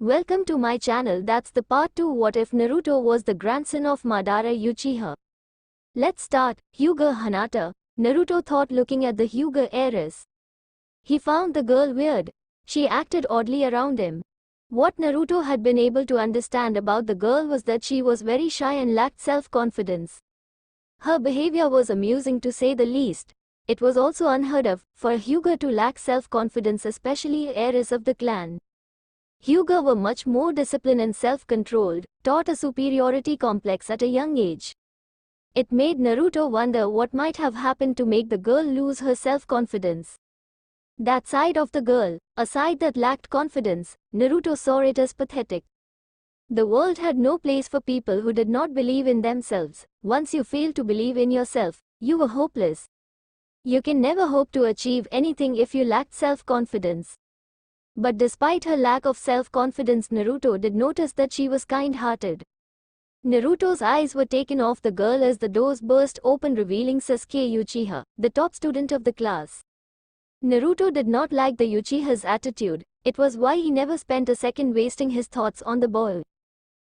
Welcome to my channel. That's the part 2. What if Naruto was the grandson of Madara Uchiha? Let's start. Hyuga Hinata. Naruto thought looking at the Hyuga heiress. He found the girl weird. She acted oddly around him. What Naruto had been able to understand about the girl was that she was very shy and lacked self-confidence. Her behavior was amusing to say the least. It was also unheard of for a Hyuga to lack self-confidence, especially a heiress of the clan. Hyuga were much more disciplined and self-controlled, taught a superiority complex at a young age. It made Naruto wonder what might have happened to make the girl lose her self-confidence. That side of the girl, a side that lacked confidence, Naruto saw it as pathetic. The world had no place for people who did not believe in themselves. Once you failed to believe in yourself, you were hopeless. You can never hope to achieve anything if you lacked self-confidence. But despite her lack of self-confidence, Naruto did notice that she was kind-hearted. Naruto's eyes were taken off the girl as the doors burst open, revealing Sasuke Uchiha, the top student of the class. Naruto did not like the Uchiha's attitude. It was why he never spent a second wasting his thoughts on the boy.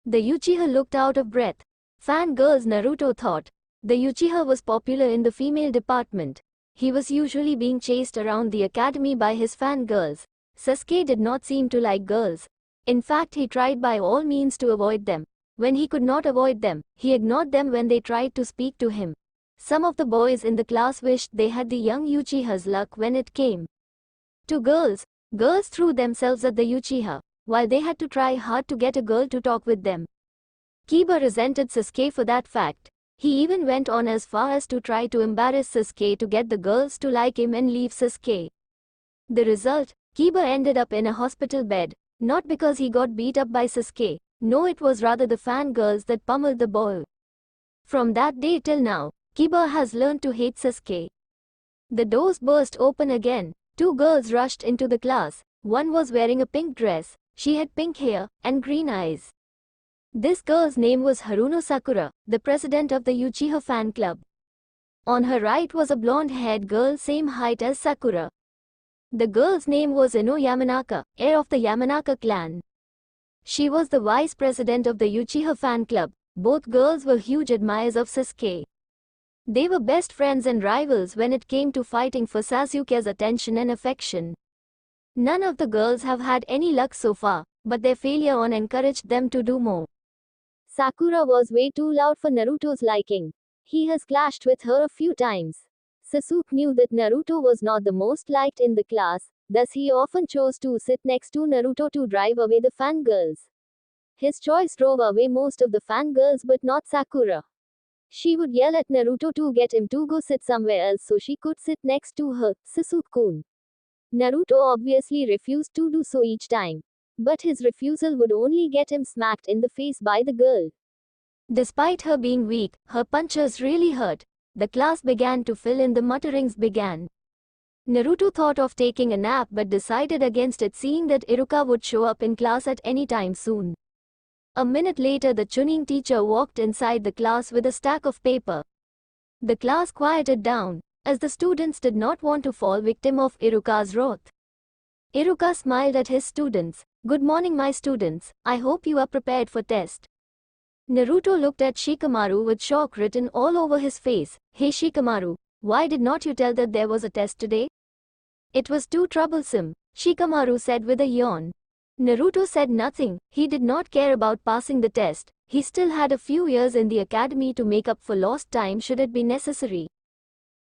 The Uchiha looked out of breath. Fangirls, Naruto thought. The Uchiha was popular in the female department. He was usually being chased around the academy by his fangirls. Sasuke did not seem to like girls. In fact, he tried by all means to avoid them. When he could not avoid them, he ignored them when they tried to speak to him. Some of the boys in the class wished they had the young Uchiha's luck when it came to girls. Girls threw themselves at the Uchiha, while they had to try hard to get a girl to talk with them. Kiba resented Sasuke for that fact. He even went on as far as to try to embarrass Sasuke to get the girls to like him and leave Sasuke. The result? Kiba ended up in a hospital bed, not because he got beat up by Sasuke. No, it was rather the fangirls that pummeled the boy. From that day till now, Kiba has learned to hate Sasuke. The doors burst open again. Two girls rushed into the class. One was wearing a pink dress, she had pink hair, and green eyes. This girl's name was Haruno Sakura, the president of the Uchiha fan club. On her right was a blonde-haired girl same height as Sakura. The girl's name was Ino Yamanaka, heir of the Yamanaka clan. She was the vice president of the Uchiha fan club. Both girls were huge admirers of Sasuke. They were best friends and rivals when it came to fighting for Sasuke's attention and affection. None of the girls have had any luck so far, but their failure on encouraged them to do more. Sakura was way too loud for Naruto's liking. He has clashed with her a few times. Sasuke knew that Naruto was not the most liked in the class, thus he often chose to sit next to Naruto to drive away the fangirls. His choice drove away most of the fangirls but not Sakura. She would yell at Naruto to get him to go sit somewhere else so she could sit next to her, Sasuke-kun. Naruto obviously refused to do so each time. But his refusal would only get him smacked in the face by the girl. Despite her being weak, her punches really hurt. The class began to fill in, the mutterings began. Naruto thought of taking a nap but decided against it, seeing that Iruka would show up in class at any time soon. A minute later, the Chunin teacher walked inside the class with a stack of paper. The class quieted down, as the students did not want to fall victim of Iruka's wrath. Iruka smiled at his students. "Good morning, my students. I hope you are prepared for test." Naruto looked at Shikamaru with shock written all over his face. "Hey Shikamaru, why did not you tell that there was a test today?" "It was too troublesome," Shikamaru said with a yawn. Naruto said nothing. He did not care about passing the test. He still had a few years in the academy to make up for lost time should it be necessary.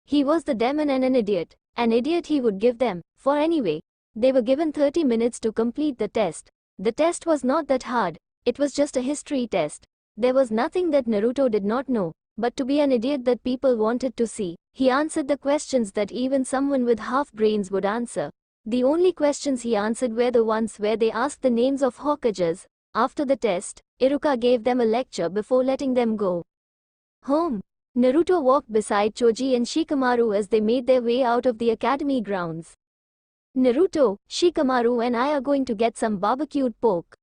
He was the demon and an idiot. An idiot he would give them, for anyway, they were given 30 minutes to complete the test. The test was not that hard. It was just a history test. There was nothing that Naruto did not know, but to be an idiot that people wanted to see. He answered the questions that even someone with half brains would answer. The only questions he answered were the ones where they asked the names of Hokages. After the test, Iruka gave them a lecture before letting them go home. Naruto walked beside Choji and Shikamaru as they made their way out of the academy grounds. "Naruto, Shikamaru and I are going to get some barbecued pork.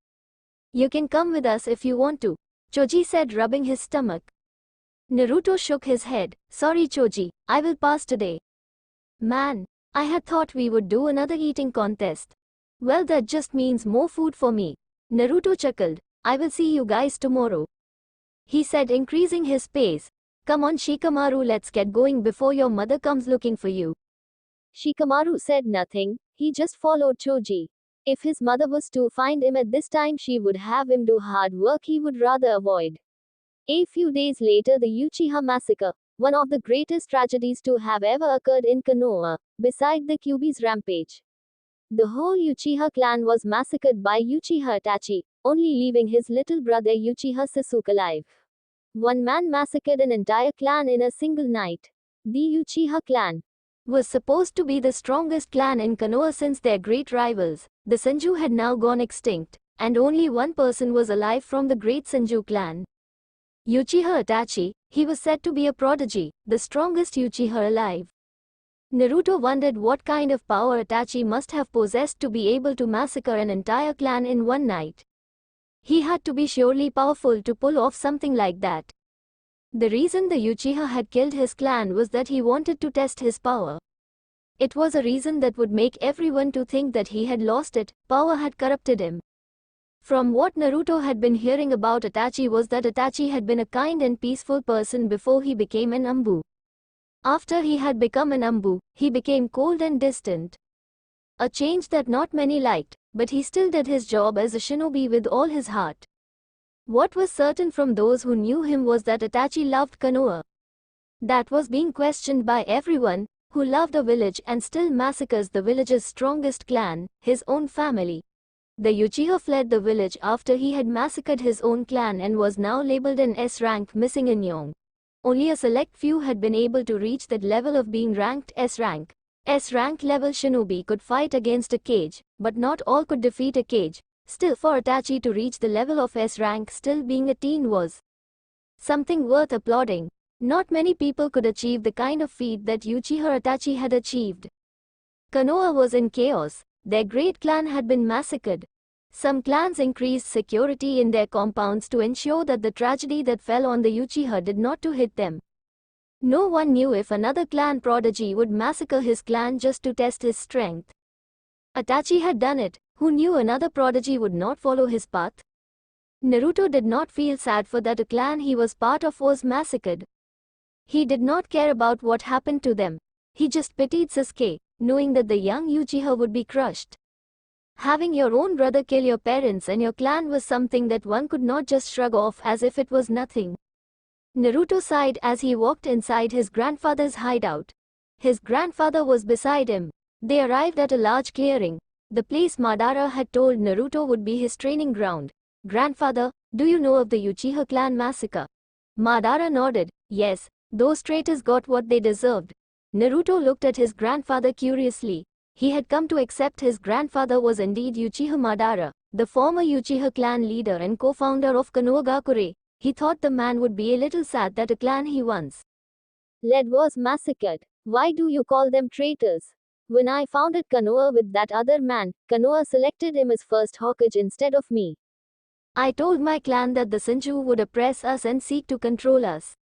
You can come with us if you want to," Choji said, rubbing his stomach. Naruto shook his head. "Sorry Choji, I will pass today." "Man, I had thought we would do another eating contest." "Well, that just means more food for me. Naruto chuckled. I will see you guys tomorrow, he said, increasing his pace. Come on Shikamaru, let's get going before your mother comes looking for you. Shikamaru said nothing, he just followed Choji. If his mother was to find him at this time, she would have him do hard work he would rather avoid. A few days later, the Uchiha massacre, one of the greatest tragedies to have ever occurred in Konoha, beside the Kyuubi's rampage. The whole Uchiha clan was massacred by Uchiha Itachi, only leaving his little brother Uchiha Sasuke alive. One man massacred an entire clan in a single night. The Uchiha clan was supposed to be the strongest clan in Konoha since their great rivals, the Senju, had now gone extinct, and only one person was alive from the great Senju clan. Uchiha Itachi, he was said to be a prodigy, the strongest Uchiha alive. Naruto wondered what kind of power Itachi must have possessed to be able to massacre an entire clan in one night. He had to be surely powerful to pull off something like that. The reason the Uchiha had killed his clan was that he wanted to test his power. It was a reason that would make everyone to think that he had lost it, power had corrupted him. From what Naruto had been hearing about Itachi was that Itachi had been a kind and peaceful person before he became an Ambu. After he had become an Ambu, he became cold and distant. A change that not many liked, but he still did his job as a shinobi with all his heart. What was certain from those who knew him was that Itachi loved Konoha. That was being questioned by everyone who loved a village and still massacres the village's strongest clan, his own family. The Uchiha fled the village after he had massacred his own clan and was now labeled an S rank, missing in Yong. Only a select few had been able to reach that level of being ranked S rank. S rank level shinobi could fight against a Kage, but not all could defeat a Kage. Still, for Itachi to reach the level of S rank still being a teen was something worth applauding. Not many people could achieve the kind of feat that Uchiha Itachi had achieved. Konoha was in chaos. Their great clan had been massacred. Some clans increased security in their compounds to ensure that the tragedy that fell on the Uchiha did not to hit them. No one knew if another clan prodigy would massacre his clan just to test his strength. Itachi had done it. Who knew another prodigy would not follow his path? Naruto did not feel sad for that a clan he was part of was massacred. He did not care about what happened to them. He just pitied Sasuke, knowing that the young Uchiha would be crushed. Having your own brother kill your parents and your clan was something that one could not just shrug off as if it was nothing. Naruto sighed as he walked inside his grandfather's hideout. His grandfather was beside him. They arrived at a large clearing. The place Madara had told Naruto would be his training ground. Grandfather, do you know of the Uchiha clan massacre? Madara nodded. Yes, those traitors got what they deserved. Naruto looked at his grandfather curiously. He had come to accept his grandfather was indeed Uchiha Madara, the former Uchiha clan leader and co-founder of Konohagakure. He thought the man would be a little sad that a clan he once led was massacred. Why do you call them traitors? When I founded Konoha with that other man, Konoha selected him as first Hokage instead of me. I told my clan that the Senju would oppress us and seek to control us.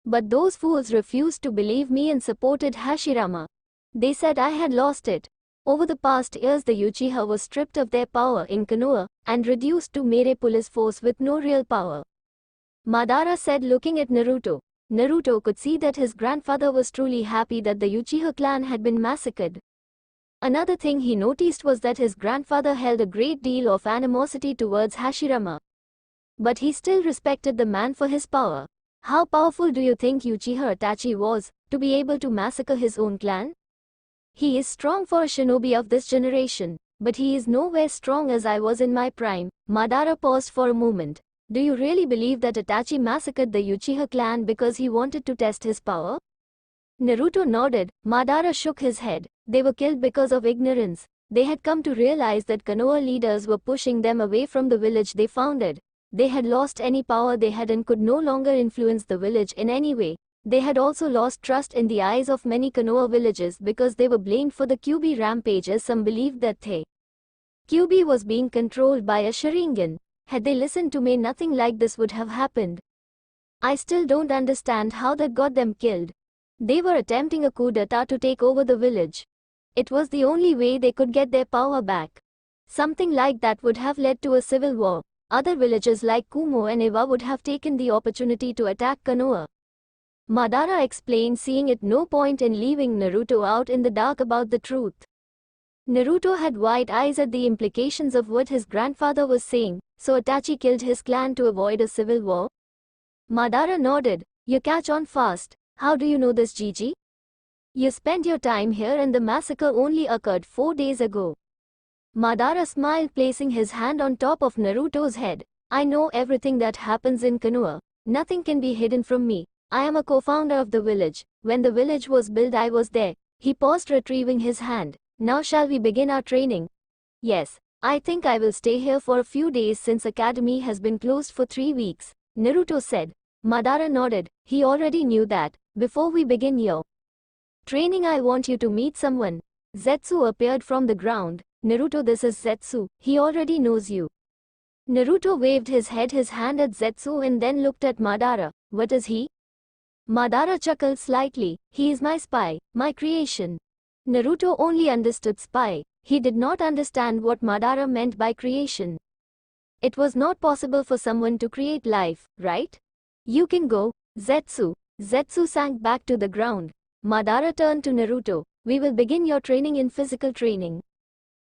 But those fools refused to believe me and supported Hashirama. They said I had lost it. Over the past years the Uchiha was stripped of their power in Konoha and reduced to mere police force with no real power. Madara said, looking at Naruto. Naruto could see that his grandfather was truly happy that the Uchiha clan had been massacred. Another thing he noticed was that his grandfather held a great deal of animosity towards Hashirama. But he still respected the man for his power. How powerful do you think Uchiha Itachi was, to be able to massacre his own clan? He is strong for a shinobi of this generation, but he is nowhere strong as I was in my prime. Madara paused for a moment. Do you really believe that Itachi massacred the Uchiha clan because he wanted to test his power? Naruto nodded. Madara shook his head. They were killed because of ignorance. They had come to realize that Konoha leaders were pushing them away from the village they founded. They had lost any power they had and could no longer influence the village in any way. They had also lost trust in the eyes of many Konoha villages because they were blamed for the Kyuubi rampage, as some believed that the Kyuubi was being controlled by a Sharingan. Had they listened to me, nothing like this would have happened. I still don't understand how that got them killed. They were attempting a coup d'etat to take over the village. It was the only way they could get their power back. Something like that would have led to a civil war. Other villages like Kumo and Iwa would have taken the opportunity to attack Konoha. Madara explained, seeing it no point in leaving Naruto out in the dark about the truth. Naruto had wide eyes at the implications of what his grandfather was saying. So Itachi killed his clan to avoid a civil war? Madara nodded. You catch on fast. How do you know this, Gigi? You spent your time here and the massacre only occurred 4 days ago. Madara smiled, placing his hand on top of Naruto's head. I know everything that happens in Konoha. Nothing can be hidden from me. I am a co-founder of the village. When the village was built, I was there. He paused, retrieving his hand. Now shall we begin our training? Yes. I think I will stay here for a few days since academy has been closed for 3 weeks, Naruto said. Madara nodded. He already knew that. Before we begin your training, I want you to meet someone. Zetsu appeared from the ground. Naruto, this is Zetsu. He already knows you. Naruto waved his hand at Zetsu and then looked at Madara. What is he? Madara chuckled slightly. He is my spy, my creation. Naruto only understood spy. He did not understand what Madara meant by creation. It was not possible for someone to create life, right? You can go, Zetsu. Zetsu sank back to the ground. Madara turned to Naruto. We will begin your training in physical training.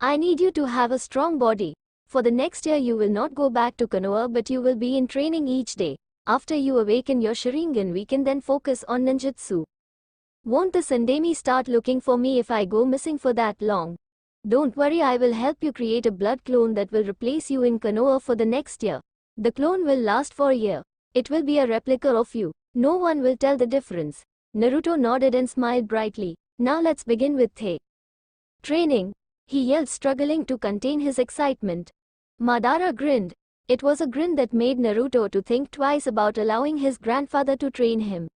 I need you to have a strong body. For the next year you will not go back to Konoha, but you will be in training each day. After you awaken your Sharingan, we can then focus on ninjutsu. Won't the Sandemi start looking for me if I go missing for that long? Don't worry, I will help you create a blood clone that will replace you in Konoha for the next year. The clone will last for a year. It will be a replica of you. No one will tell the difference. Naruto nodded and smiled brightly. Now let's begin with the training, he yelled, struggling to contain his excitement. Madara grinned. It was a grin that made Naruto to think twice about allowing his grandfather to train him.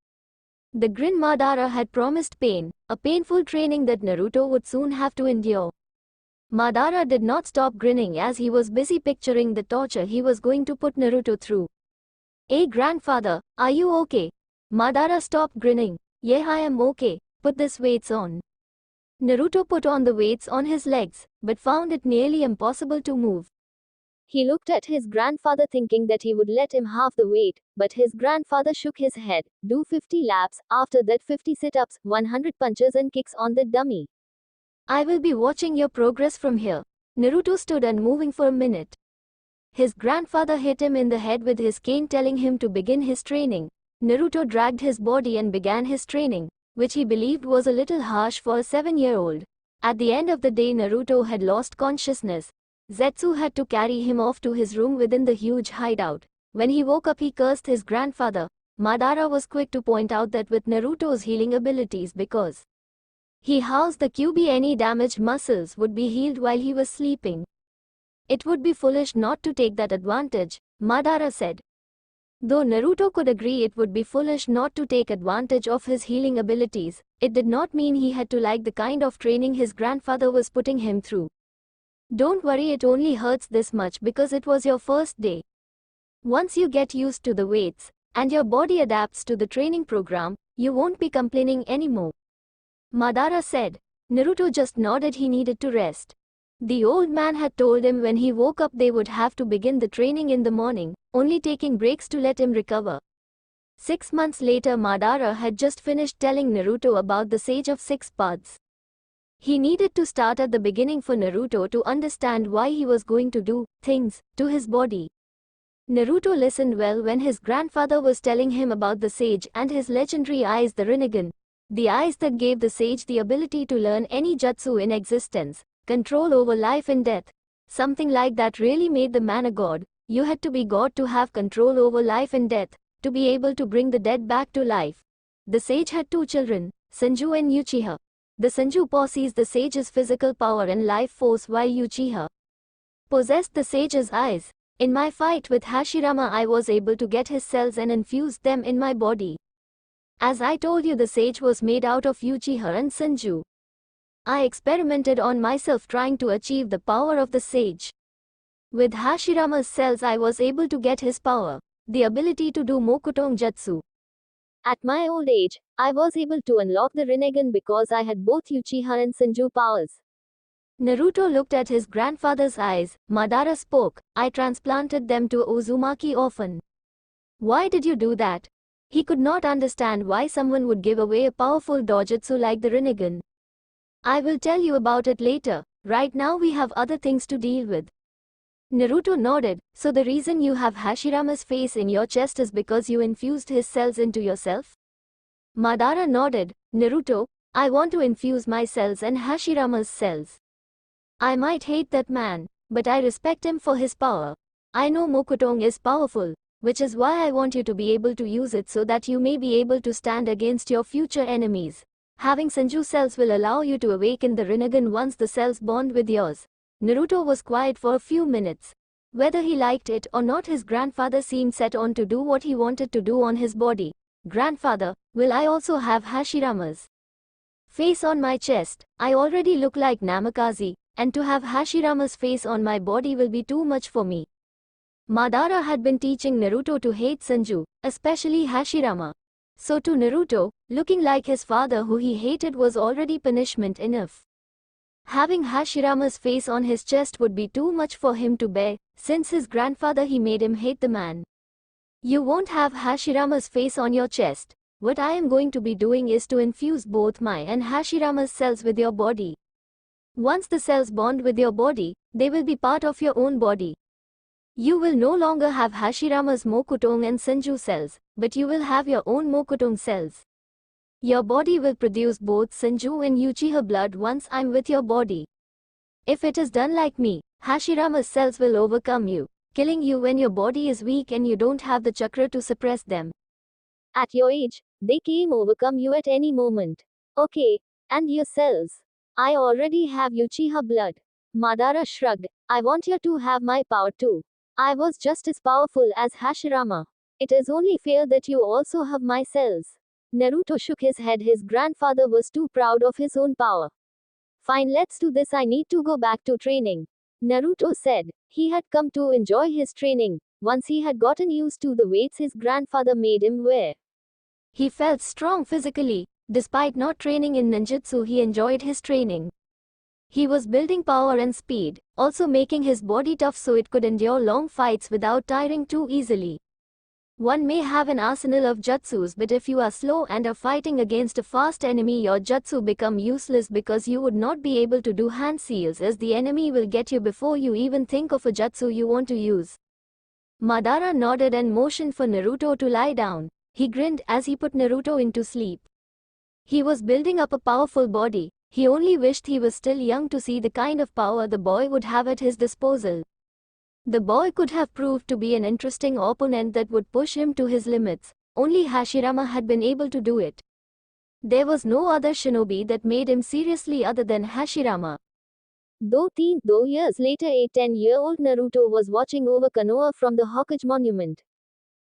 The grin Madara had promised pain, a painful training that Naruto would soon have to endure. Madara did not stop grinning as he was busy picturing the torture he was going to put Naruto through. Hey grandfather, are you okay? Madara stopped grinning. Yeah, I am okay. Put this weights on. Naruto put on the weights on his legs, but found it nearly impossible to move. He looked at his grandfather thinking that he would let him halve the weight, but his grandfather shook his head. Do 50 laps, after that 50 sit-ups, 100 punches and kicks on the dummy. I will be watching your progress from here. Naruto stood unmoving for a minute. His grandfather hit him in the head with his cane, telling him to begin his training. Naruto dragged his body and began his training, which he believed was a little harsh for a 7-year-old. At the end of the day, Naruto had lost consciousness. Zetsu had to carry him off to his room within the huge hideout. When he woke up, he cursed his grandfather. Madara was quick to point out that with Naruto's healing abilities, because he housed the QB, any damaged muscles would be healed while he was sleeping. It would be foolish not to take that advantage, Madara said. Though Naruto could agree it would be foolish not to take advantage of his healing abilities, it did not mean he had to like the kind of training his grandfather was putting him through. Don't worry, it only hurts this much because it was your first day. Once you get used to the weights, and your body adapts to the training program, you won't be complaining anymore. Madara said. Naruto just nodded. He needed to rest. The old man had told him when he woke up they would have to begin the training in the morning, only taking breaks to let him recover. 6 months later, Madara had just finished telling Naruto about the Sage of Six Paths. He needed to start at the beginning for Naruto to understand why he was going to do things to his body. Naruto listened well when his grandfather was telling him about the sage and his legendary eyes, the Rinnegan. The eyes that gave the sage the ability to learn any jutsu in existence, control over life and death. Something like that really made the man a god. You had to be god to have control over life and death, to be able to bring the dead back to life. The sage had 2 children, Sanju and Uchiha. The Sanju possessed the sage's physical power and life force, while Uchiha possessed the sage's eyes. In my fight with Hashirama, I was able to get his cells and infuse them in my body. As I told you, the sage was made out of Uchiha and Sanju. I experimented on myself trying to achieve the power of the sage. With Hashirama's cells, I was able to get his power, the ability to do Mokutong Jutsu. At my old age, I was able to unlock the Rinnegan because I had both Uchiha and Sanju powers. Naruto looked at his grandfather's eyes. Madara spoke. I transplanted them to Uzumaki orphan. Why did you do that? He could not understand why someone would give away a powerful dojutsu like the Rinnegan. I will tell you about it later. Right now we have other things to deal with. Naruto nodded. So the reason you have Hashirama's face in your chest is because you infused his cells into yourself? Madara nodded. Naruto, I want to infuse my cells and Hashirama's cells. I might hate that man, but I respect him for his power. I know Mokutong is powerful, which is why I want you to be able to use it so that you may be able to stand against your future enemies. Having Senju cells will allow you to awaken the Rinnegan once the cells bond with yours. Naruto was quiet for a few minutes. Whether he liked it or not, his grandfather seemed set on to do what he wanted to do on his body. Grandfather, will I also have Hashirama's face on my chest? I already look like Namikaze, and to have Hashirama's face on my body will be too much for me. Madara had been teaching Naruto to hate Senju, especially Hashirama. So to Naruto, looking like his father who he hated was already punishment enough. Having Hashirama's face on his chest would be too much for him to bear. Since his grandfather he made him hate the man. You won't have Hashirama's face on your chest. What I am going to be doing is to infuse both my and Hashirama's cells with your body. Once the cells bond with your body, they will be part of your own body. You will no longer have Hashirama's Mokutong and Senju cells, but you will have your own Mokutong cells. Your body will produce both Senju and Uchiha blood once I'm with your body. If it is done like me, Hashirama's cells will overcome you, killing you when your body is weak and you don't have the chakra to suppress them. At your age, they can overcome you at any moment. Okay, and your cells? I already have Uchiha blood. Madara shrugged. I want you to have my power too. I was just as powerful as Hashirama. It is only fair that you also have my cells. Naruto shook his head. His grandfather was too proud of his own power. Fine, let's do this. I need to go back to training. Naruto said. He had come to enjoy his training, once he had gotten used to the weights his grandfather made him wear. He felt strong physically. Despite not training in ninjutsu, he enjoyed his training. He was building power and speed, also making his body tough so it could endure long fights without tiring too easily. One may have an arsenal of jutsus, but if you are slow and are fighting against a fast enemy, your jutsu become useless because you would not be able to do hand seals, as the enemy will get you before you even think of a jutsu you want to use. Madara nodded and motioned for Naruto to lie down. He grinned as he put Naruto into sleep. He was building up a powerful body. He only wished he was still young to see the kind of power the boy would have at his disposal. The boy could have proved to be an interesting opponent that would push him to his limits. Only Hashirama had been able to do it. There was no other shinobi that made him seriously other than Hashirama. Though years later, a 10-year-old Naruto was watching over Konoha from the Hokage monument.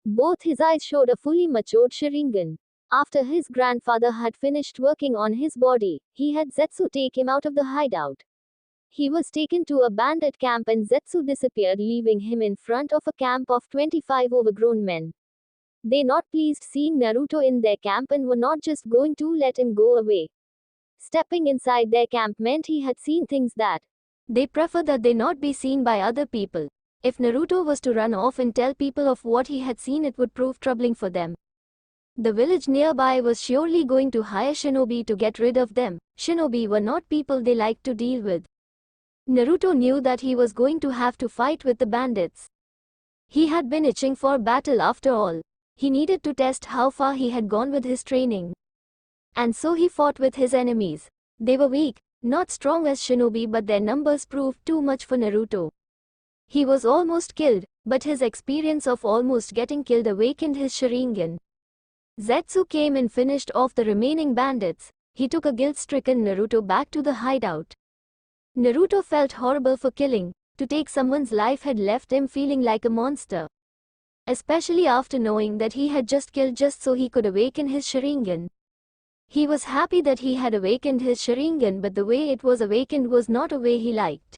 Both his eyes showed a fully matured Sharingan. After his grandfather had finished working on his body, he had Zetsu take him out of the hideout. He was taken to a bandit camp and Zetsu disappeared, leaving him in front of a camp of 25 overgrown men. They not pleased seeing Naruto in their camp and were not just going to let him go away. Stepping inside their camp meant he had seen things that they prefer that they not be seen by other people. If Naruto was to run off and tell people of what he had seen, it would prove troubling for them. The village nearby was surely going to hire shinobi to get rid of them. Shinobi were not people they liked to deal with. Naruto knew that he was going to have to fight with the bandits. He had been itching for battle after all. He needed to test how far he had gone with his training. And so he fought with his enemies. They were weak, not strong as shinobi, but their numbers proved too much for Naruto. He was almost killed, but his experience of almost getting killed awakened his Sharingan. Zetsu came and finished off the remaining bandits. He took a guilt-stricken Naruto back to the hideout. Naruto felt horrible for killing. To take someone's life had left him feeling like a monster. Especially after knowing that he had just killed just so he could awaken his Sharingan. He was happy that he had awakened his Sharingan, but the way it was awakened was not a way he liked.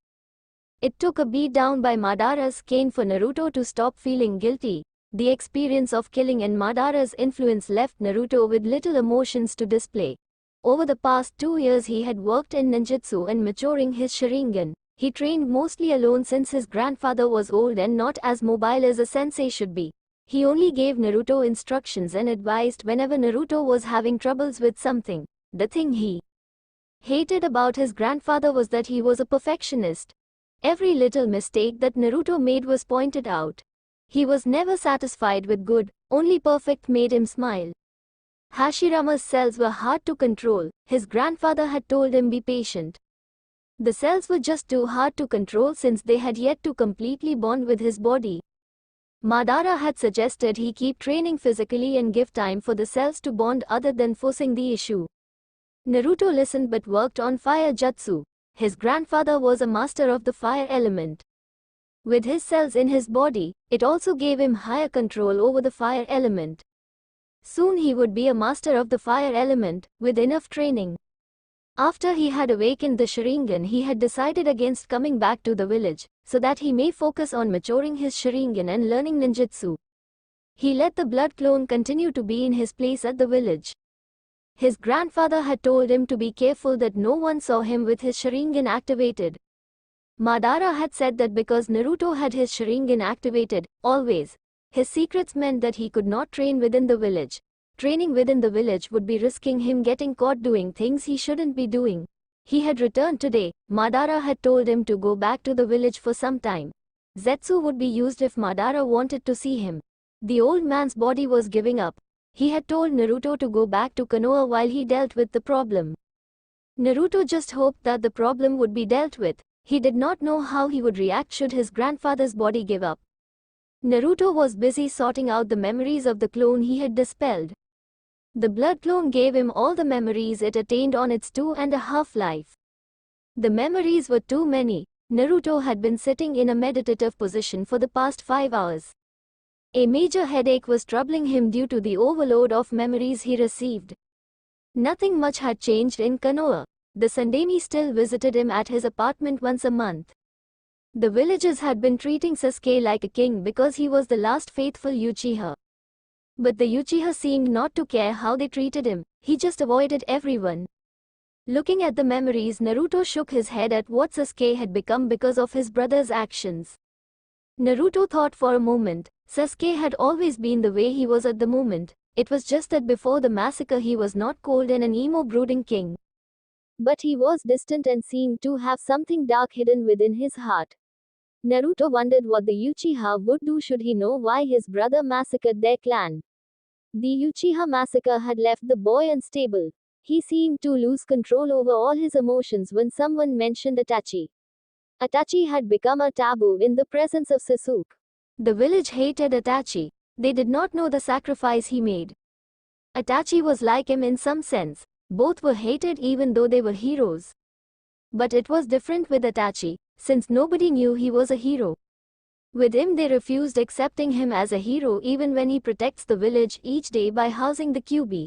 It took a beat down by Madara's cane for Naruto to stop feeling guilty. The experience of killing and Madara's influence left Naruto with little emotions to display. Over the past 2 years he had worked in ninjutsu and maturing his Sharingan. He trained mostly alone since his grandfather was old and not as mobile as a sensei should be. He only gave Naruto instructions and advised whenever Naruto was having troubles with something. The thing he hated about his grandfather was that he was a perfectionist. Every little mistake that Naruto made was pointed out. He was never satisfied with good, only perfect made him smile. Hashirama's cells were hard to control. His grandfather had told him be patient. The cells were just too hard to control since they had yet to completely bond with his body. Madara had suggested he keep training physically and give time for the cells to bond other than forcing the issue. Naruto listened but worked on fire jutsu. His grandfather was a master of the fire element. With his cells in his body, it also gave him higher control over the fire element. Soon he would be a master of the fire element, with enough training. After he had awakened the Sharingan, he had decided against coming back to the village, so that he may focus on maturing his Sharingan and learning ninjutsu. He let the blood clone continue to be in his place at the village. His grandfather had told him to be careful that no one saw him with his Sharingan activated. Madara had said that because Naruto had his Sharingan activated, always, his secrets meant that he could not train within the village. Training within the village would be risking him getting caught doing things he shouldn't be doing. He had returned today. Madara had told him to go back to the village for some time. Zetsu would be used if Madara wanted to see him. The old man's body was giving up. He had told Naruto to go back to Konoha while he dealt with the problem. Naruto just hoped that the problem would be dealt with. He did not know how he would react should his grandfather's body give up. Naruto was busy sorting out the memories of the clone he had dispelled. The blood clone gave him all the memories it attained on its 2.5 life. The memories were too many. Naruto had been sitting in a meditative position for the past 5 hours. A major headache was troubling him due to the overload of memories he received. Nothing much had changed in Konoha. The Sandemi still visited him at his apartment once a month. The villagers had been treating Sasuke like a king because he was the last faithful Uchiha. But the Uchiha seemed not to care how they treated him, he just avoided everyone. Looking at the memories, Naruto shook his head at what Sasuke had become because of his brother's actions. Naruto thought for a moment. Sasuke had always been the way he was at the moment. It was just that before the massacre he was not cold and an emo brooding king. But he was distant and seemed to have something dark hidden within his heart. Naruto wondered what the Uchiha would do should he know why his brother massacred their clan. The Uchiha massacre had left the boy unstable. He seemed to lose control over all his emotions when someone mentioned Itachi. Itachi had become a taboo in the presence of Sasuke. The village hated Itachi. They did not know the sacrifice he made. Itachi was like him in some sense. Both were hated even though they were heroes. But it was different with Itachi, since nobody knew he was a hero. With him they refused accepting him as a hero even when he protects the village each day by housing the Kyuubi.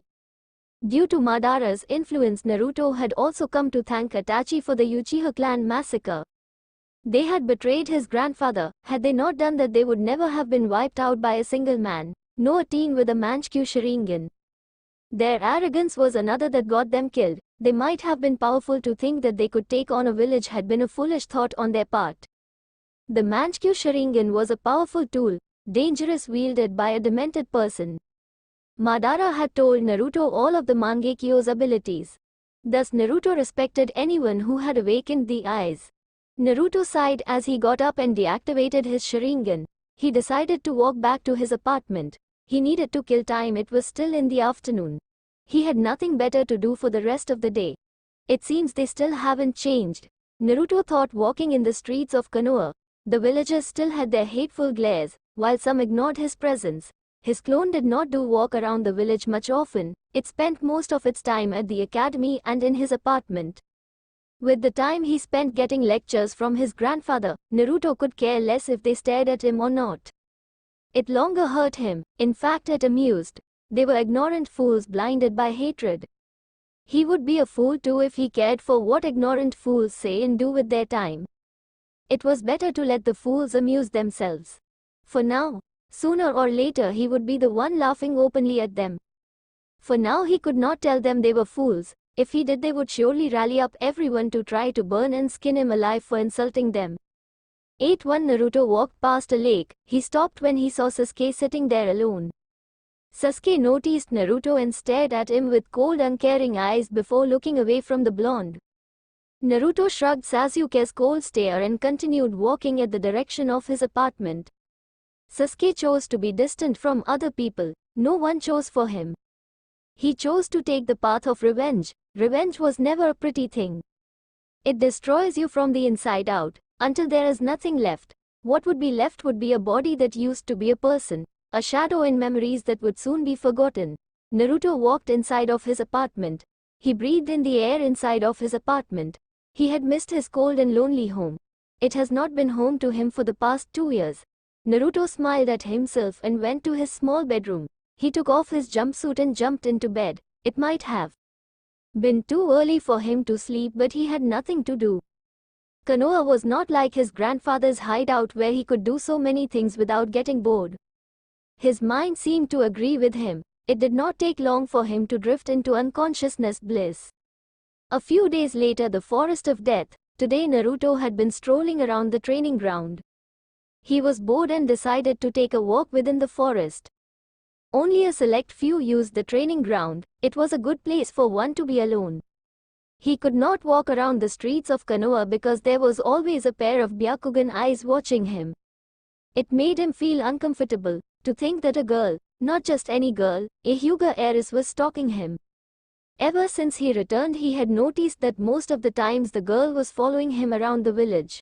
Due to Madara's influence, Naruto had also come to thank Itachi for the Uchiha clan massacre. They had betrayed his grandfather. Had they not done that, they would never have been wiped out by a single man, no teen with a Manchkyu Sharingan. Their arrogance was another that got them killed. They might have been powerful. To think that they could take on a village had been a foolish thought on their part. The Manchkyu Sharingan was a powerful tool, dangerous, wielded by a demented person. Madara had told Naruto all of the Mangekyo's abilities. Thus Naruto respected anyone who had awakened the eyes. Naruto sighed as he got up and deactivated his Sharingan. He decided to walk back to his apartment. He needed to kill time. It was still in the afternoon. He had nothing better to do for the rest of the day. It seems they still haven't changed, Naruto thought, walking in the streets of Konoha. The villagers still had their hateful glares, while some ignored his presence. His clone did not walk around the village much often. It spent most of its time at the academy and in his apartment. With the time he spent getting lectures from his grandfather, Naruto could care less if they stared at him or not. It longer hurt him, in fact it amused. They were ignorant fools blinded by hatred. He would be a fool too if he cared for what ignorant fools say and do with their time. It was better to let the fools amuse themselves. For now. Sooner or later he would be the one laughing openly at them. For now he could not tell them they were fools. If he did, they would surely rally up everyone to try to burn and skin him alive for insulting them. 8-1 Naruto walked past a lake. He stopped when he saw Sasuke sitting there alone. Sasuke noticed Naruto and stared at him with cold, uncaring eyes before looking away from the blonde. Naruto shrugged Sasuke's cold stare and continued walking at the direction of his apartment. Sasuke chose to be distant from other people. No one chose for him. He chose to take the path of revenge. Revenge was never a pretty thing. It destroys you from the inside out, until there is nothing left. What would be left would be a body that used to be a person, a shadow in memories that would soon be forgotten. Naruto walked inside of his apartment. He breathed in the air inside of his apartment. He had missed his cold and lonely home. It has not been home to him for the past 2 years. Naruto smiled at himself and went to his small bedroom. He took off his jumpsuit and jumped into bed. It might have been too early for him to sleep, but he had nothing to do. Konoha was not like his grandfather's hideout where he could do so many things without getting bored. His mind seemed to agree with him. It did not take long for him to drift into unconsciousness bliss. A few days later, the Forest of Death. Today Naruto had been strolling around the training ground. He was bored and decided to take a walk within the forest. Only a select few used the training ground. It was a good place for one to be alone. He could not walk around the streets of Konoha because there was always a pair of Byakugan eyes watching him. It made him feel uncomfortable to think that a girl, not just any girl, a Hyuga heiress, was stalking him. Ever since he returned, he had noticed that most of the times the girl was following him around the village.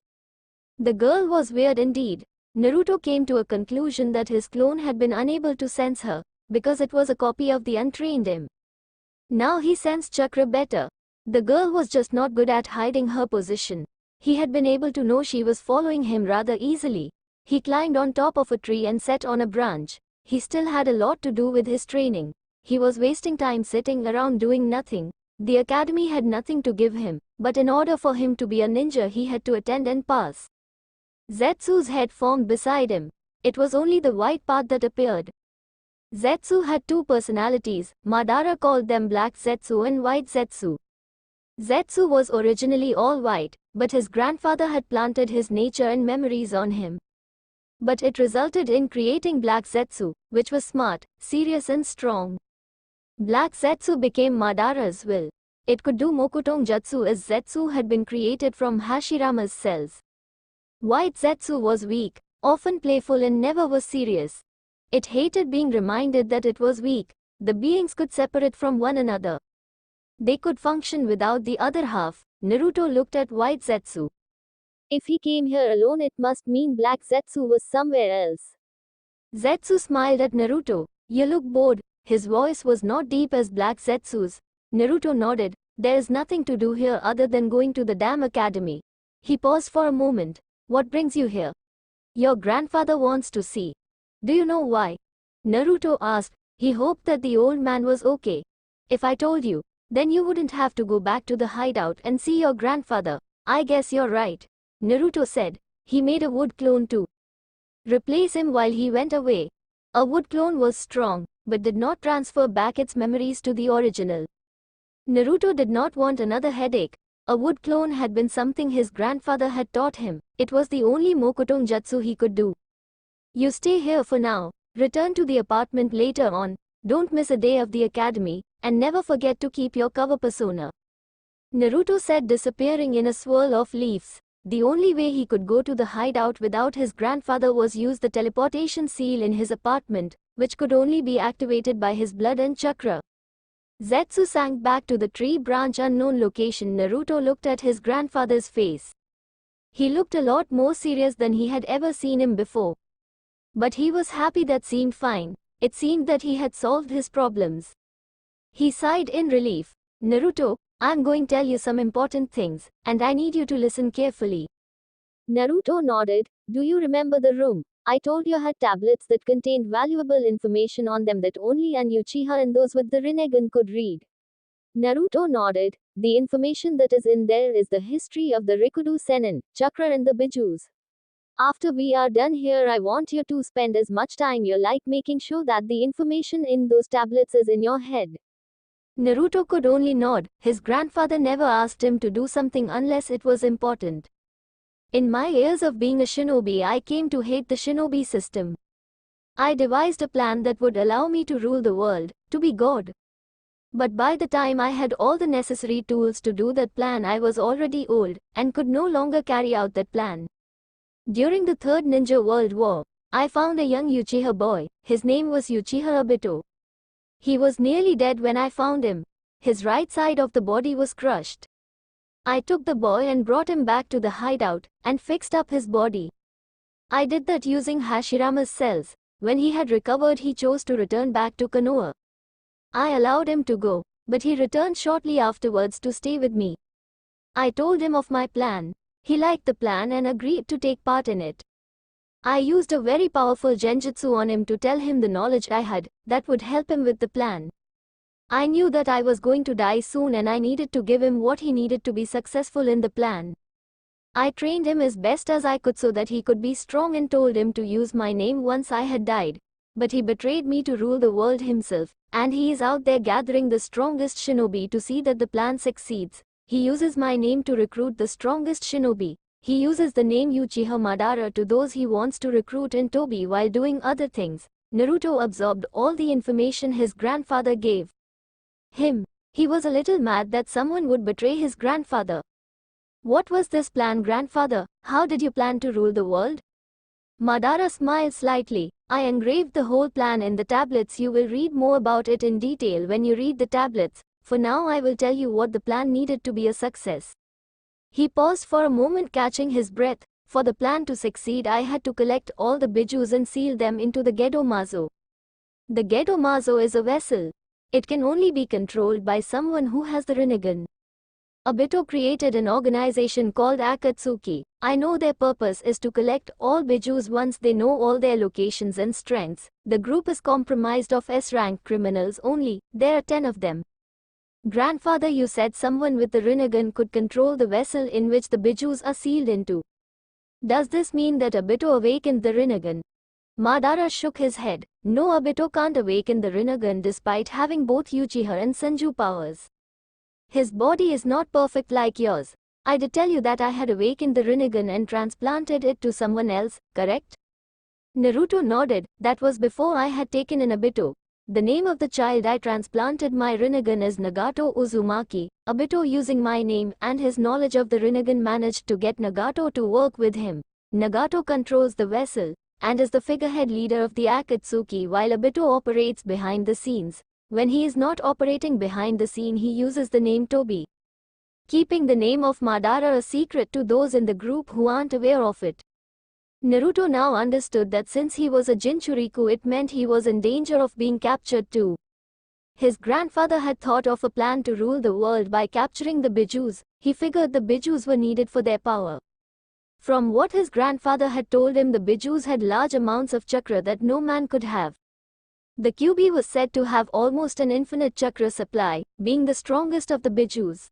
The girl was weird indeed. Naruto came to a conclusion that his clone had been unable to sense her, because it was a copy of the untrained him. Now he sensed Chakra better. The girl was just not good at hiding her position. He had been able to know she was following him rather easily. He climbed on top of a tree and sat on a branch. He still had a lot to do with his training. He was wasting time sitting around doing nothing. The academy had nothing to give him, but in order for him to be a ninja he had to attend and pass. Zetsu's head formed beside him. It was only the white part that appeared. Zetsu had two personalities. Madara called them Black Zetsu and White Zetsu. Zetsu was originally all white, but his grandfather had planted his nature and memories on him. But it resulted in creating Black Zetsu, which was smart, serious and strong. Black Zetsu became Madara's will. It could do Mokutong Jutsu as Zetsu had been created from Hashirama's cells. White Zetsu was weak, often playful and never was serious. It hated being reminded that it was weak. The beings could separate from one another. They could function without the other half. Naruto looked at White Zetsu. If he came here alone, it must mean Black Zetsu was somewhere else. Zetsu smiled at Naruto. You look bored. His voice was not deep as Black Zetsu's. Naruto nodded. There is nothing to do here other than going to the damn academy. He paused for a moment. What brings you here? Your grandfather wants to see. Do you know why? Naruto asked. He hoped that the old man was okay. If I told you, then you wouldn't have to go back to the hideout and see your grandfather. I guess you're right. Naruto said. He made a wood clone to replace him while he went away. A wood clone was strong, but did not transfer back its memories to the original. Naruto did not want another headache. A wood clone had been something his grandfather had taught him. It was the only Mokutong Jutsu he could do. You stay here for now. Return to the apartment later on. Don't miss a day of the academy, and never forget to keep your cover persona. Naruto said, disappearing in a swirl of leaves. The only way he could go to the hideout without his grandfather was use the teleportation seal in his apartment, which could only be activated by his blood and chakra. Zetsu sank back to the tree branch unknown location. Naruto looked at his grandfather's face. He looked a lot more serious than he had ever seen him before. But he was happy. That seemed fine. It seemed that he had solved his problems. He sighed in relief. Naruto, I'm going to tell you some important things, and I need you to listen carefully. Naruto nodded. Do you remember the room I told you had tablets that contained valuable information on them that only an Uchiha and those with the Rinnegan could read? Naruto nodded. The information that is in there is the history of the Rikudo Senin, Chakra and the Bijus. After we are done here, I want you to spend as much time you like making sure that the information in those tablets is in your head. Naruto could only nod. His grandfather never asked him to do something unless it was important. In my years of being a shinobi, I came to hate the shinobi system. I devised a plan that would allow me to rule the world, to be God. But by the time I had all the necessary tools to do that plan, I was already old, and could no longer carry out that plan. During the Third Ninja World War, I found a young Uchiha boy. His name was Uchiha Obito. He was nearly dead when I found him. His right side of the body was crushed. I took the boy and brought him back to the hideout, and fixed up his body. I did that using Hashirama's cells. When he had recovered, he chose to return back to Konoha. I allowed him to go, but he returned shortly afterwards to stay with me. I told him of my plan. He liked the plan and agreed to take part in it. I used a very powerful genjutsu on him to tell him the knowledge I had, that would help him with the plan. I knew that I was going to die soon and I needed to give him what he needed to be successful in the plan. I trained him as best as I could so that he could be strong and told him to use my name once I had died. But he betrayed me to rule the world himself, and he is out there gathering the strongest shinobi to see that the plan succeeds. He uses my name to recruit the strongest shinobi. He uses the name Uchiha Madara to those he wants to recruit in Tobi while doing other things. Naruto absorbed all the information his grandfather gave him. He was a little mad that someone would betray his grandfather. What was this plan, grandfather? How did you plan to rule the world? Madara smiled slightly. I engraved the whole plan in the tablets. You will read more about it in detail when you read the tablets. For now I will tell you what the plan needed to be a success. He paused for a moment, catching his breath. For the plan to succeed, I had to collect all the bijus and seal them into the Gedo Mazo. The Gedo Mazo is a vessel. It can only be controlled by someone who has the Rinnegan. Obito created an organization called Akatsuki. I know their purpose is to collect all bijus once they know all their locations and strengths. The group is comprised of S-rank criminals only. There are 10 of them. Grandfather, you said someone with the Rinnegan could control the vessel in which the bijus are sealed into. Does this mean that Obito awakened the Rinnegan? Madara shook his head. No, Obito can't awaken the Rinnegan despite having both Uchiha and Senju powers. His body is not perfect like yours. I did tell you that I had awakened the Rinnegan and transplanted it to someone else, correct? Naruto nodded. That was before I had taken in Obito. The name of the child I transplanted my Rinnegan is Nagato Uzumaki. Obito, using my name and his knowledge of the Rinnegan, managed to get Nagato to work with him. Nagato controls the vessel and is the figurehead leader of the Akatsuki while Obito operates behind the scenes. When he is not operating behind the scene, he uses the name Tobi, keeping the name of Madara a secret to those in the group who aren't aware of it. Naruto now understood that since he was a Jinchuriku, it meant he was in danger of being captured too. His grandfather had thought of a plan to rule the world by capturing the bijus. He figured the bijus were needed for their power. From what his grandfather had told him, the bijus had large amounts of chakra that no man could have. The Kyuubi was said to have almost an infinite chakra supply, being the strongest of the bijus.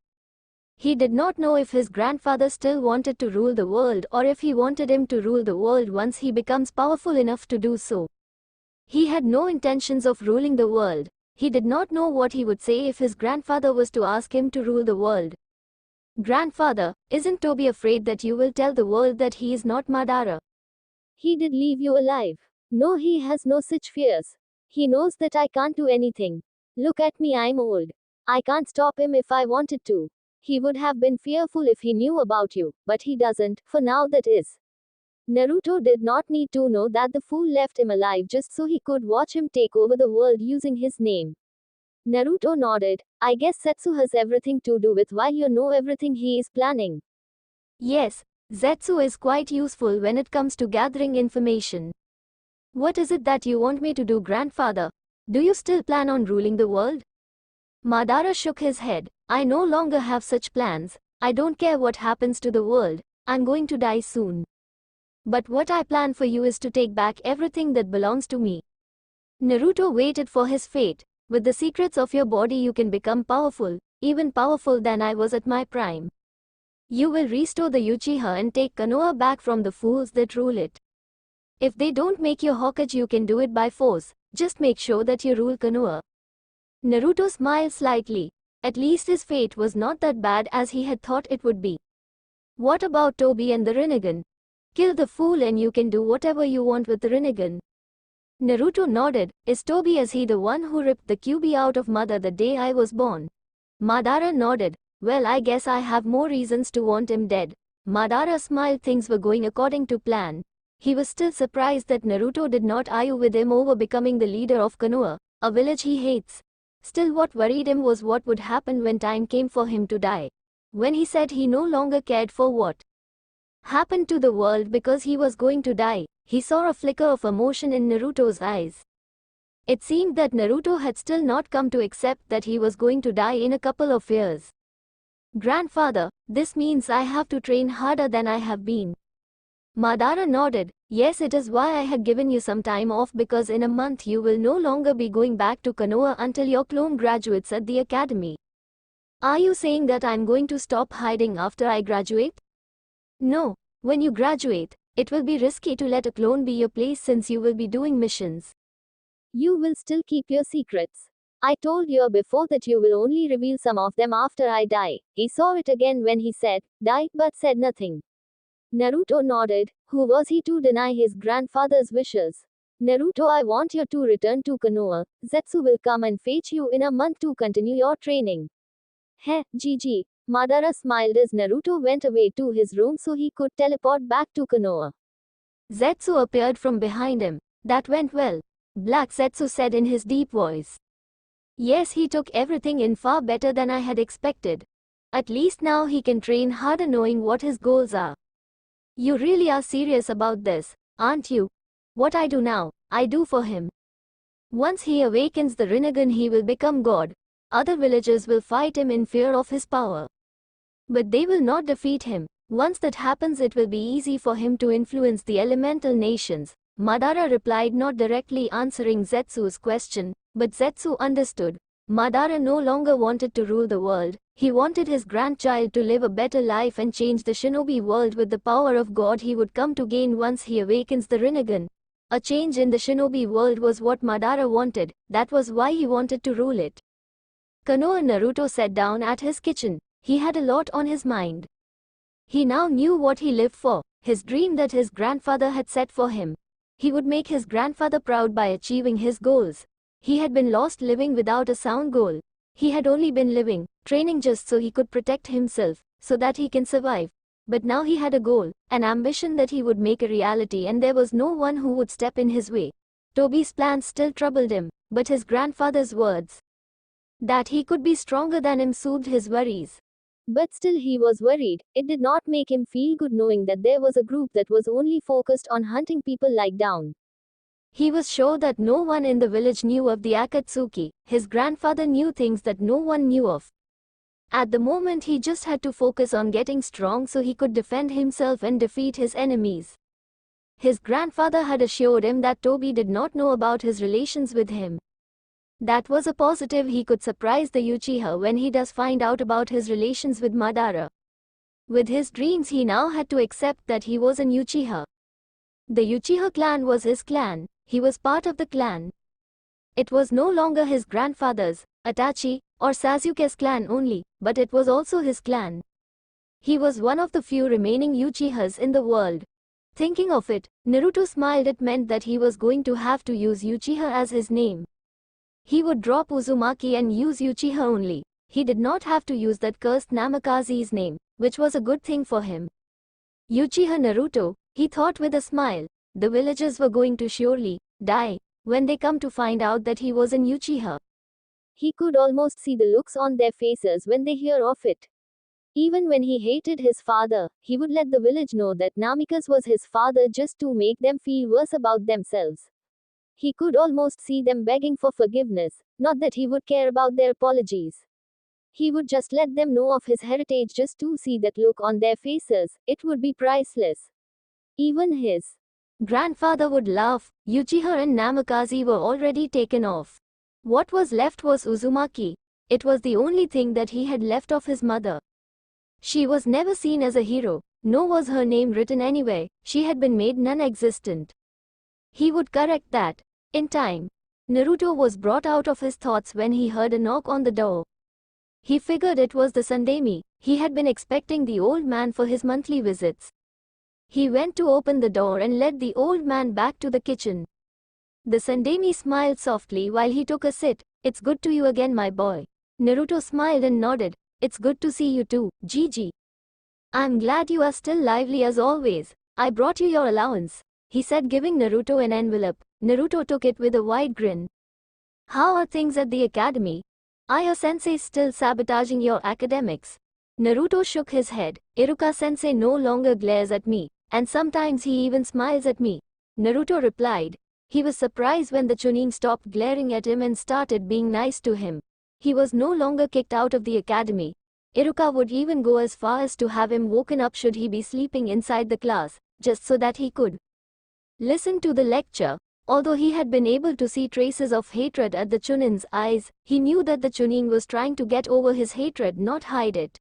He did not know if his grandfather still wanted to rule the world or if he wanted him to rule the world once he becomes powerful enough to do so. He had no intentions of ruling the world. He did not know what he would say if his grandfather was to ask him to rule the world. Grandfather, isn't Tobi afraid that you will tell the world that he is not Madara? He did leave you alive. No, he has no such fears. He knows that I can't do anything. Look at me, I'm old. I can't stop him if I wanted to. He would have been fearful if he knew about you, but he doesn't, for now that is. Naruto did not need to know that the fool left him alive just so he could watch him take over the world using his name. Naruto nodded. I guess Zetsu has everything to do with why you know everything he is planning. Yes, Zetsu is quite useful when it comes to gathering information. What is it that you want me to do, grandfather? Do you still plan on ruling the world? Madara shook his head. I no longer have such plans. I don't care what happens to the world. I'm going to die soon. But what I plan for you is to take back everything that belongs to me. Naruto waited for his fate. With the secrets of your body you can become powerful, even powerful than I was at my prime. You will restore the Uchiha and take Konoha back from the fools that rule it. If they don't make you Hokage, you can do it by force. Just make sure that you rule Konoha. Naruto smiled slightly. At least his fate was not that bad as he had thought it would be. What about Toby and the Rinnegan? Kill the fool and you can do whatever you want with the Rinnegan. Naruto nodded. Is Toby as he the one who ripped the Kyuubi out of mother the day I was born? Madara nodded. Well, I guess I have more reasons to want him dead. Madara smiled. Things were going according to plan. He was still surprised that Naruto did not argue with him over becoming the leader of Konoha, a village he hates. Still, what worried him was what would happen when time came for him to die. When he said he no longer cared for what happened to the world because he was going to die, he saw a flicker of emotion in Naruto's eyes. It seemed that Naruto had still not come to accept that he was going to die in a couple of years. Grandfather, this means I have to train harder than I have been. Madara nodded. Yes, it is why I had given you some time off, because in a month you will no longer be going back to Konoha until your clone graduates at the academy. Are you saying that I'm going to stop hiding after I graduate? No, when you graduate, it will be risky to let a clone be your place since you will be doing missions. You will still keep your secrets. I told you before that you will only reveal some of them after I die. He saw it again when he said, die, but said nothing. Naruto nodded. Who was he to deny his grandfather's wishes? Naruto, I want you to return to Konoha. Zetsu will come and fetch you in a month to continue your training. Heh, GG. Madara smiled as Naruto went away to his room so he could teleport back to Konoha. Zetsu appeared from behind him. That went well. Black Zetsu said in his deep voice. Yes, he took everything in far better than I had expected. At least now he can train harder knowing what his goals are. You really are serious about this, aren't you? What I do now, I do for him. Once he awakens the Rinnegan, he will become God. Other villagers will fight him in fear of his power. But they will not defeat him. Once that happens, it will be easy for him to influence the elemental nations. Madara replied, not directly answering Zetsu's question, but Zetsu understood. Madara no longer wanted to rule the world. He wanted his grandchild to live a better life and change the shinobi world with the power of God he would come to gain once he awakens the Rinnegan. A change in the shinobi world was what Madara wanted. That was why he wanted to rule it. Konoha. Naruto sat down at his kitchen. He had a lot on his mind. He now knew what he lived for, his dream that his grandfather had set for him. He would make his grandfather proud by achieving his goals. He had been lost living without a sound goal. He had only been living, training just so he could protect himself, so that he can survive. But now he had a goal, an ambition that he would make a reality, and there was no one who would step in his way. Toby's plans still troubled him, but his grandfather's words that he could be stronger than him soothed his worries. But still he was worried. It did not make him feel good knowing that there was a group that was only focused on hunting people like down. He was sure that no one in the village knew of the Akatsuki. His grandfather knew things that no one knew of. At the moment he just had to focus on getting strong so he could defend himself and defeat his enemies. His grandfather had assured him that Toby did not know about his relations with him. That was a positive. He could surprise the Uchiha when he does find out about his relations with Madara. With his dreams he now had to accept that he was an Uchiha. The Uchiha clan was his clan. He was part of the clan. It was no longer his grandfather's, Itachi, or Sasuke's clan only, but it was also his clan. He was one of the few remaining Uchihas in the world. Thinking of it, Naruto smiled. It meant that he was going to have to use Uchiha as his name. He would drop Uzumaki and use Uchiha only. He did not have to use that cursed Namikaze's name, which was a good thing for him. Uchiha Naruto, he thought with a smile. The villagers were going to surely die when they come to find out that he was an Uchiha. He could almost see the looks on their faces when they hear of it. Even when he hated his father, he would let the village know that Namikaze was his father just to make them feel worse about themselves. He could almost see them begging for forgiveness, not that he would care about their apologies. He would just let them know of his heritage just to see that look on their faces. It would be priceless. Even his grandfather would laugh. Uchiha and Namikaze were already taken off. What was left was Uzumaki. It was the only thing that he had left of his mother. She was never seen as a hero, nor was her name written anywhere. She had been made non-existent. He would correct that in time. Naruto was brought out of his thoughts when he heard a knock on the door. He figured it was the Sandemi. He had been expecting the old man for his monthly visits. He went to open the door and led the old man back to the kitchen. The Sandemi smiled softly while he took a sit. "It's good to you again, my boy." Naruto smiled and nodded. "It's good to see you too, Gigi. I'm glad you are still lively as always. I brought you your allowance," he said, giving Naruto an envelope. Naruto took it with a wide grin. "How are things at the academy? Are your senseis still sabotaging your academics?" Naruto shook his head. "Iruka-sensei no longer glares at me, and sometimes he even smiles at me," Naruto replied. He was surprised when the Chunin stopped glaring at him and started being nice to him. He was no longer kicked out of the academy. Iruka would even go as far as to have him woken up should he be sleeping inside the class, just so that he could listen to the lecture. Although he had been able to see traces of hatred at the Chunin's eyes, he knew that the Chunin was trying to get over his hatred, not hide it.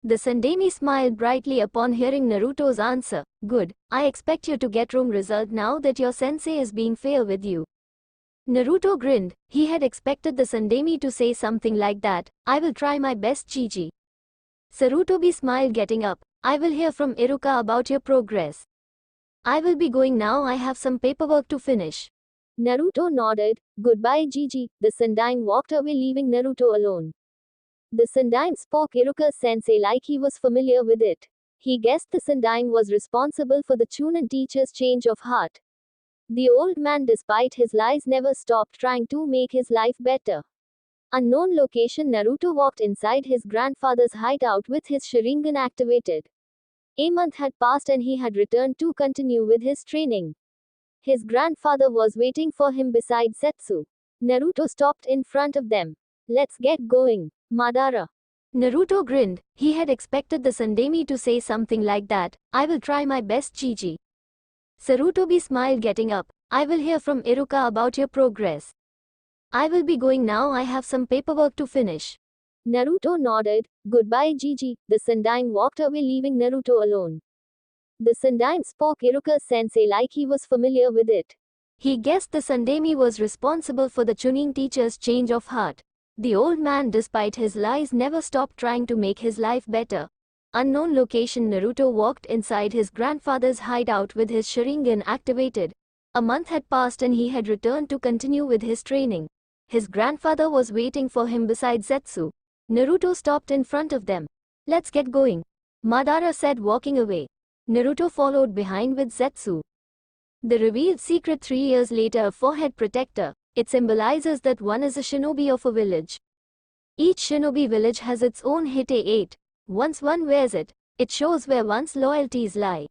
The Sandemi smiled brightly upon hearing Naruto's answer. "Good, I expect you to get room result now that your sensei is being fair with you." Naruto grinned. He had expected the Sandemi to say something like that. "I will try my best, Gigi." Sarutobi smiled, getting up. "I will hear from Iruka about your progress. I will be going now, I have some paperwork to finish." Naruto nodded. "Goodbye, Gigi." The Sandime walked away, leaving Naruto alone. The Sandime spoke Iruka-sensei like he was familiar with it. He guessed the Sandime was responsible for the Chunin teacher's change of heart. The old man, despite his lies, never stopped trying to make his life better. Unknown location. Naruto walked inside his grandfather's hideout with his Sharingan activated. A month had passed and he had returned to continue with his training. His grandfather was waiting for him beside Setsu. Naruto stopped in front of them. "Let's get going, Madara." Naruto grinned. He had expected the Sandemi to say something like that. "I will try my best, Gigi." Sarutobi smiled, getting up. "I will hear from Iruka about your progress. I will be going now, I have some paperwork to finish." Naruto nodded. "Goodbye, Gigi." The Sandime walked away, leaving Naruto alone. The Sandime spoke Iruka-sensei like he was familiar with it. He guessed the Sandemi was responsible for the Chunin teacher's change of heart. The old man, despite his lies, never stopped trying to make his life better. Unknown location. Naruto walked inside his grandfather's hideout with his Sharingan activated. A month had passed and he had returned to continue with his training. His grandfather was waiting for him beside Zetsu. Naruto stopped in front of them. "Let's get going," Madara said, walking away. Naruto followed behind with Zetsu. The revealed secret 3 years later: a forehead protector. It symbolizes that one is a shinobi of a village. Each shinobi village has its own Hite 8. Once one wears it, it shows where one's loyalties lie.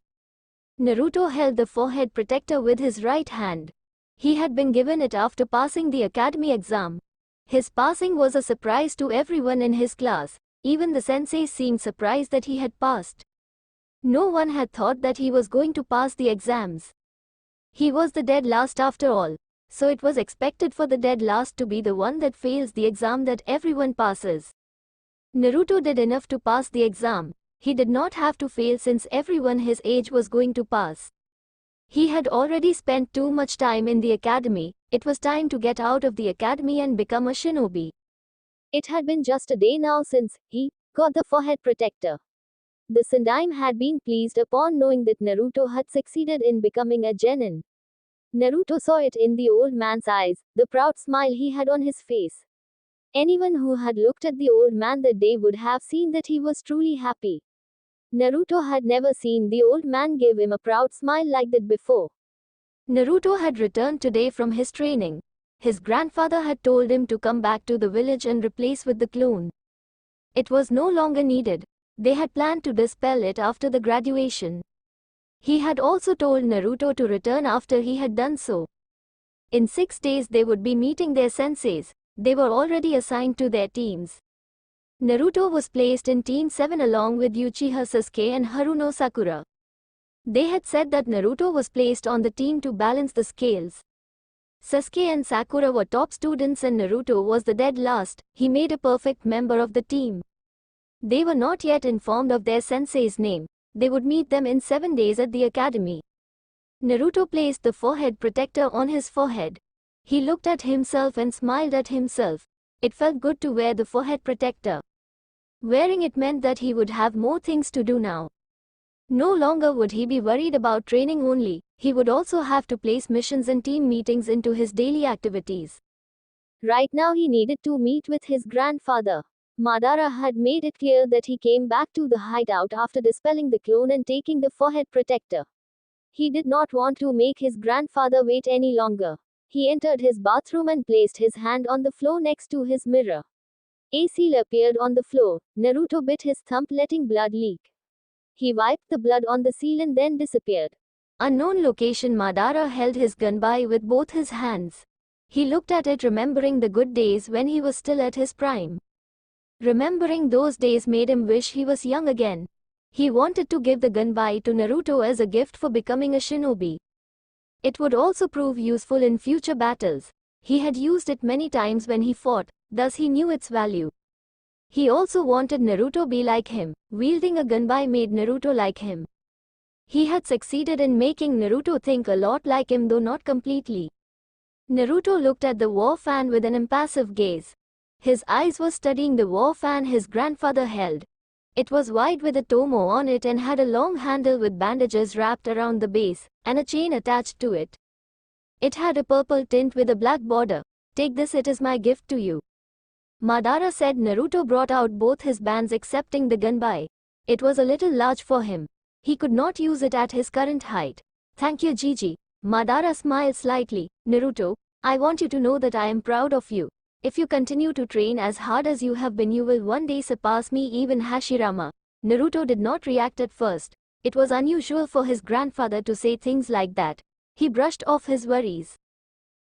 Naruto held the forehead protector with his right hand. He had been given it after passing the academy exam. His passing was a surprise to everyone in his class. Even the sensei seemed surprised that he had passed. No one had thought that he was going to pass the exams. He was the dead last after all, so it was expected for the dead last to be the one that fails the exam that everyone passes. Naruto did enough to pass the exam. He did not have to fail since everyone his age was going to pass. He had already spent too much time in the academy. It was time to get out of the academy and become a shinobi. It had been just a day now since he got the forehead protector. The Sandime had been pleased upon knowing that Naruto had succeeded in becoming a genin. Naruto saw it in the old man's eyes, the proud smile he had on his face. Anyone who had looked at the old man that day would have seen that he was truly happy. Naruto had never seen the old man give him a proud smile like that before. Naruto had returned today from his training. His grandfather had told him to come back to the village and replace with the clone. It was no longer needed. They had planned to dispel it after the graduation. He had also told Naruto to return after he had done so. In 6 days they would be meeting their senseis. They were already assigned to their teams. Naruto was placed in Team 7 along with Uchiha Sasuke and Haruno Sakura. They had said that Naruto was placed on the team to balance the scales. Sasuke and Sakura were top students and Naruto was the dead last. He made a perfect member of the team. They were not yet informed of their sensei's name. They would meet them in 7 days at the academy. Naruto placed the forehead protector on his forehead. He looked at himself and smiled at himself. It felt good to wear the forehead protector. Wearing it meant that he would have more things to do now. No longer would he be worried about training only, he would also have to place missions and team meetings into his daily activities. Right now he needed to meet with his grandfather. Madara had made it clear that he came back to the hideout after dispelling the clone and taking the forehead protector. He did not want to make his grandfather wait any longer. He entered his bathroom and placed his hand on the floor next to his mirror. A seal appeared on the floor. Naruto bit his thumb, letting blood leak. He wiped the blood on the seal and then disappeared. Unknown location. Madara held his gunbai with both his hands. He looked at it, remembering the good days when he was still at his prime. Remembering those days made him wish he was young again. He wanted to give the gunbai to Naruto as a gift for becoming a shinobi. It would also prove useful in future battles. He had used it many times when he fought, thus he knew its value. He also wanted Naruto be like him. Wielding a gunbai made Naruto like him. He had succeeded in making Naruto think a lot like him, though not completely. Naruto looked at the war fan with an impassive gaze. His eyes were studying the war fan his grandfather held. It was wide with a tomo on it and had a long handle with bandages wrapped around the base, and a chain attached to it. It had a purple tint with a black border. Take this, it is my gift to you. Madara said. Naruto brought out both his bands accepting the gunbai. It was a little large for him. He could not use it at his current height. Thank you, Gigi. Madara smiled slightly. Naruto, I want you to know that I am proud of you. If you continue to train as hard as you have been, you will one day surpass me, even Hashirama. Naruto did not react at first. It was unusual for his grandfather to say things like that. He brushed off his worries.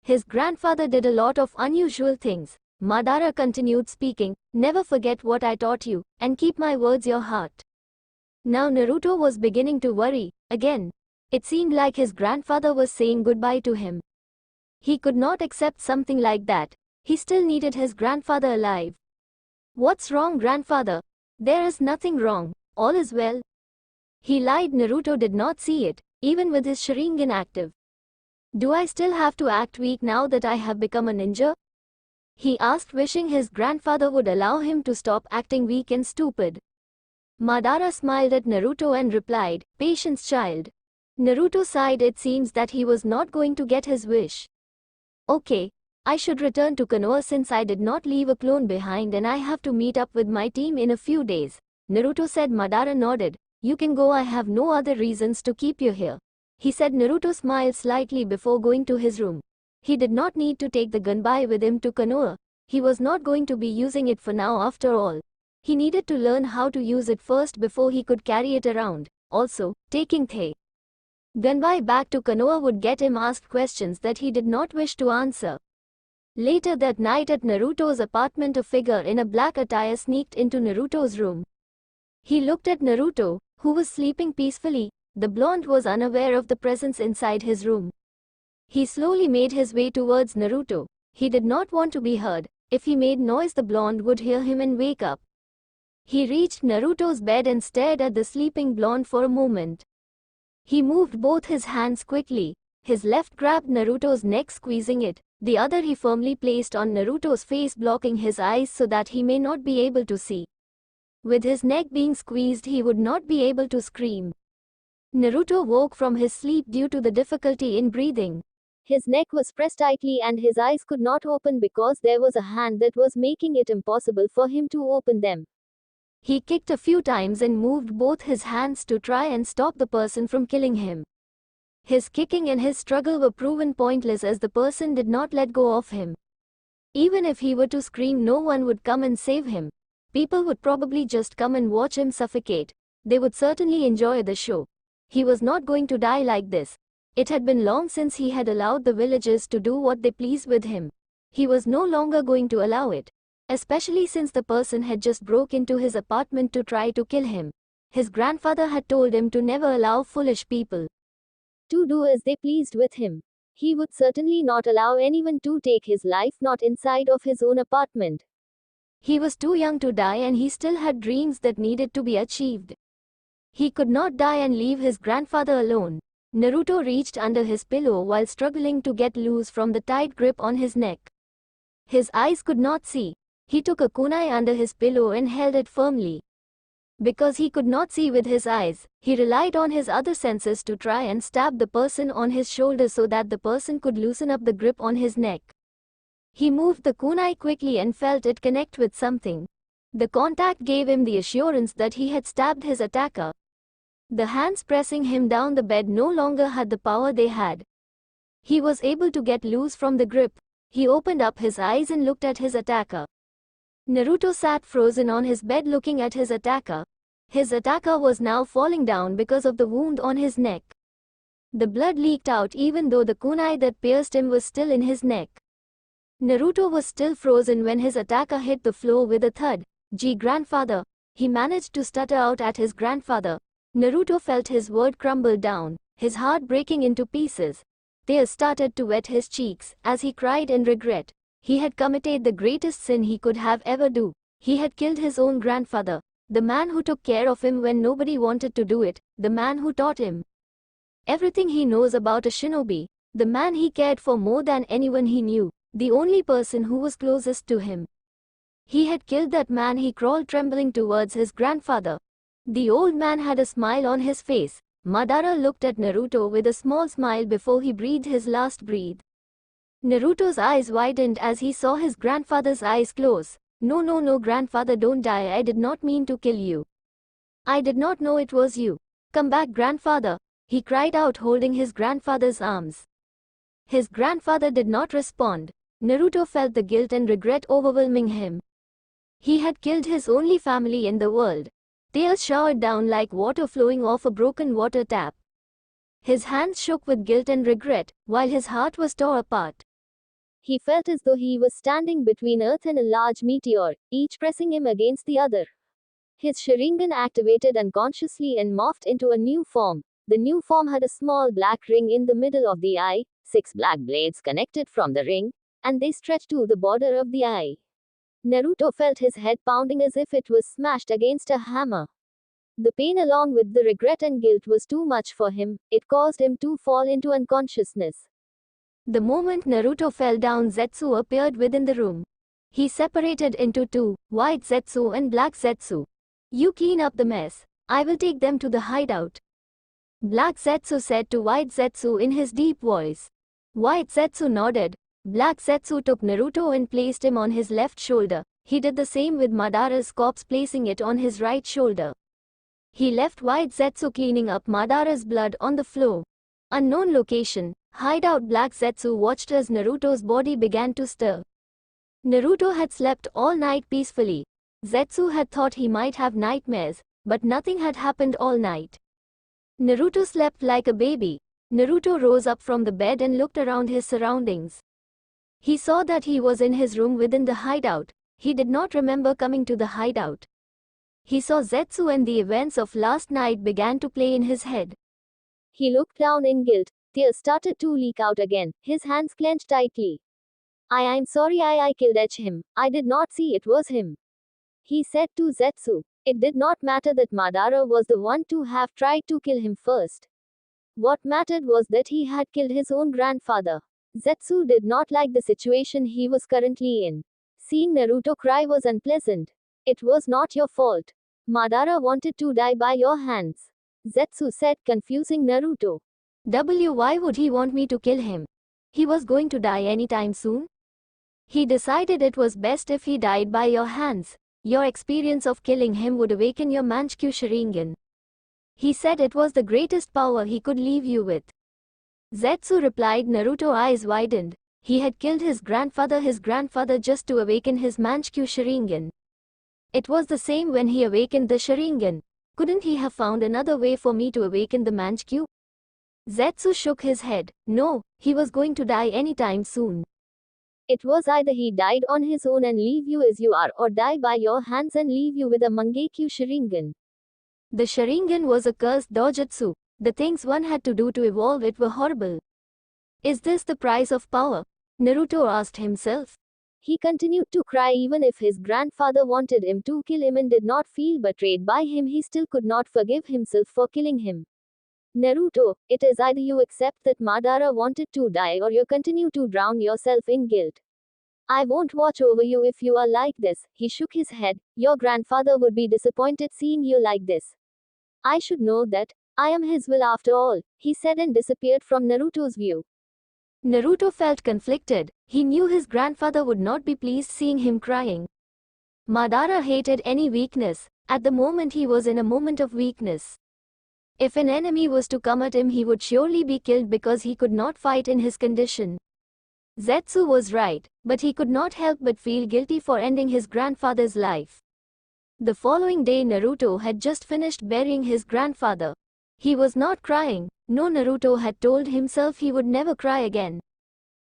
His grandfather did a lot of unusual things. Madara continued speaking. Never forget what I taught you, and keep my words your heart. Now Naruto was beginning to worry, again. It seemed like his grandfather was saying goodbye to him. He could not accept something like that. He still needed his grandfather alive. What's wrong, grandfather? There is nothing wrong. All is well. He lied. Naruto did not see it, even with his Sharingan active. Do I still have to act weak now that I have become a ninja? He asked, wishing his grandfather would allow him to stop acting weak and stupid. Madara smiled at Naruto and replied, Patience, child. Naruto sighed. It seems that he was not going to get his wish. Okay, I should return to Konoha since I did not leave a clone behind and I have to meet up with my team in a few days. Naruto said. Madara nodded. You can go, I have no other reasons to keep you here. He said. Naruto smiled slightly before going to his room. He did not need to take the gunbai with him to Konoha. He was not going to be using it for now after all. He needed to learn how to use it first before he could carry it around. Also, taking the gunbai back to Konoha would get him asked questions that he did not wish to answer. Later that night at Naruto's apartment, a figure in a black attire sneaked into Naruto's room. He looked at Naruto, who was sleeping peacefully. The blonde was unaware of the presence inside his room. He slowly made his way towards Naruto. He did not want to be heard. If he made noise, the blonde would hear him and wake up. He reached Naruto's bed and stared at the sleeping blonde for a moment. He moved both his hands quickly. His left grabbed Naruto's neck, squeezing it. The other he firmly placed on Naruto's face, blocking his eyes so that he may not be able to see. With his neck being squeezed, he would not be able to scream. Naruto woke from his sleep due to the difficulty in breathing. His neck was pressed tightly and his eyes could not open because there was a hand that was making it impossible for him to open them. He kicked a few times and moved both his hands to try and stop the person from killing him. His kicking and his struggle were proven pointless as the person did not let go of him. Even if he were to scream, no one would come and save him. People would probably just come and watch him suffocate. They would certainly enjoy the show. He was not going to die like this. It had been long since he had allowed the villagers to do what they pleased with him. He was no longer going to allow it. Especially since the person had just broke into his apartment to try to kill him. His grandfather had told him to never allow foolish people to do as they pleased with him. He would certainly not allow anyone to take his life, not inside of his own apartment. He was too young to die and he still had dreams that needed to be achieved. He could not die and leave his grandfather alone. Naruto reached under his pillow while struggling to get loose from the tight grip on his neck. His eyes could not see. He took a kunai under his pillow and held it firmly. Because he could not see with his eyes, he relied on his other senses to try and stab the person on his shoulder so that the person could loosen up the grip on his neck. He moved the kunai quickly and felt it connect with something. The contact gave him the assurance that he had stabbed his attacker. The hands pressing him down the bed no longer had the power they had. He was able to get loose from the grip. He opened up his eyes and looked at his attacker. Naruto sat frozen on his bed looking at his attacker. His attacker was now falling down because of the wound on his neck. The blood leaked out even though the kunai that pierced him was still in his neck. Naruto was still frozen when his attacker hit the floor with a thud. Grandfather. He managed to stutter out at his grandfather. Naruto felt his word crumble down, his heart breaking into pieces. Tears started to wet his cheeks as he cried in regret. He had committed the greatest sin he could have ever do. He had killed his own grandfather, the man who took care of him when nobody wanted to do it, the man who taught him everything he knows about a shinobi, the man he cared for more than anyone he knew, the only person who was closest to him. He had killed that man. He crawled trembling towards his grandfather. The old man had a smile on his face. Madara looked at Naruto with a small smile before he breathed his last breath. Naruto's eyes widened as he saw his grandfather's eyes close. No, grandfather, don't die. I did not mean to kill you. I did not know it was you. Come back, grandfather, he cried out, holding his grandfather's arms. His grandfather did not respond. Naruto felt the guilt and regret overwhelming him. He had killed his only family in the world. Tears showered down like water flowing off a broken water tap. His hands shook with guilt and regret, while his heart was torn apart. He felt as though he was standing between Earth and a large meteor, each pressing him against the other. His Sharingan activated unconsciously and morphed into a new form. The new form had a small black ring in the middle of the eye, 6 black blades connected from the ring, and they stretched to the border of the eye. Naruto felt his head pounding as if it was smashed against a hammer. The pain along with the regret and guilt was too much for him. It caused him to fall into unconsciousness. The moment Naruto fell down, Zetsu appeared within the room. He separated into two, white Zetsu and black Zetsu. You clean up the mess. I will take them to the hideout. Black Zetsu said to white Zetsu in his deep voice. White Zetsu nodded. Black Zetsu took Naruto and placed him on his left shoulder. He did the same with Madara's corpse, placing it on his right shoulder. He left white Zetsu cleaning up Madara's blood on the floor. Unknown location. Hideout. Black Zetsu watched as Naruto's body began to stir. Naruto had slept all night peacefully. Zetsu had thought he might have nightmares, but nothing had happened all night. Naruto slept like a baby. Naruto rose up from the bed and looked around his surroundings. He saw that he was in his room within the hideout. He did not remember coming to the hideout. He saw Zetsu and the events of last night began to play in his head. He looked down in guilt. Tears started to leak out again. His hands clenched tightly. I'm sorry I killed him. I did not see it was him. He said to Zetsu. It did not matter that Madara was the one to have tried to kill him first. What mattered was that he had killed his own grandfather. Zetsu did not like the situation he was currently in. Seeing Naruto cry was unpleasant. It was not your fault. Madara wanted to die by your hands. Zetsu said, confusing Naruto. Why would he want me to kill him? He was going to die anytime soon. He decided it was best if he died by your hands. Your experience of killing him would awaken your Manchikyu Sharingan. He said it was the greatest power he could leave you with. Zetsu replied. Naruto's eyes widened. He had killed his grandfather just to awaken his Manchikyu Sharingan. It was the same when he awakened the Sharingan. Couldn't he have found another way for me to awaken the Manchikyu? Zetsu shook his head. No, he was going to die anytime soon. It was either he died on his own and leave you as you are, or die by your hands and leave you with a Mangekyo Sharingan. The Sharingan was a cursed dojutsu. The things one had to do to evolve it were horrible. Is this the price of power? Naruto asked himself. He continued to cry. Even if his grandfather wanted him to kill him and did not feel betrayed by him, he still could not forgive himself for killing him. Naruto, it is either you accept that Madara wanted to die or you continue to drown yourself in guilt. I won't watch over you if you are like this. He shook his head. Your grandfather would be disappointed seeing you like this. I should know that. I am his will after all, he said and disappeared from Naruto's view. Naruto felt conflicted. He knew his grandfather would not be pleased seeing him crying. Madara hated any weakness. At the moment he was in a moment of weakness. If an enemy was to come at him, he would surely be killed because he could not fight in his condition. Zetsu was right, but he could not help but feel guilty for ending his grandfather's life. The following day Naruto had just finished burying his grandfather. He was not crying. No, Naruto had told himself he would never cry again.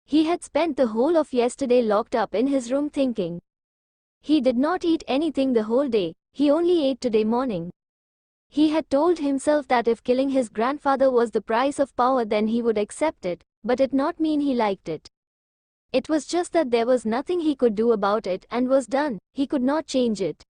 He had spent the whole of yesterday locked up in his room thinking. He did not eat anything the whole day, he only ate today morning. He had told himself that if killing his grandfather was the price of power then he would accept it, but it not mean he liked it. It was just that there was nothing he could do about it and was done, he could not change it.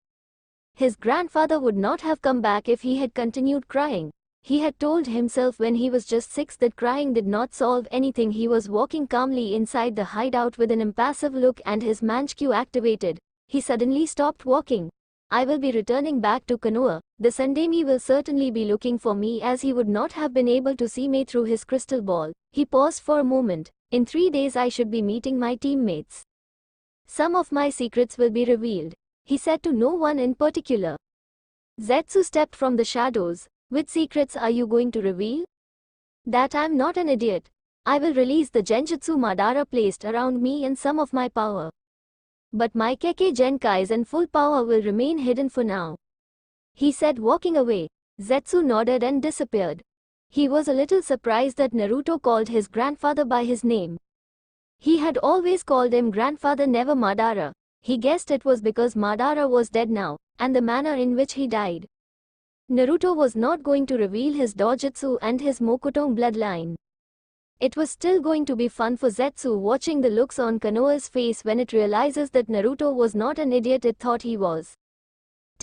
His grandfather would not have come back if he had continued crying. He had told himself when he was just 6 that crying did not solve anything. He was walking calmly inside the hideout with an impassive look and his manchu activated. He suddenly stopped walking. I will be returning back to Konoha. The Sandemi will certainly be looking for me as he would not have been able to see me through his crystal ball. He paused for a moment. In 3 days I should be meeting my teammates. Some of my secrets will be revealed. He said to no one in particular. Zetsu stepped from the shadows. Which secrets are you going to reveal? That I'm not an idiot. I will release the genjutsu Madara placed around me and some of my power. But my Kekkei Genkai's and full power will remain hidden for now. He said walking away. Zetsu nodded and disappeared. He was a little surprised that Naruto called his grandfather by his name. He had always called him grandfather, never Madara. He guessed it was because Madara was dead now, and the manner in which he died. Naruto was not going to reveal his dojutsu and his Mokotong bloodline. It was still going to be fun for Zetsu watching the looks on Konoha's face when it realizes that Naruto was not an idiot it thought he was.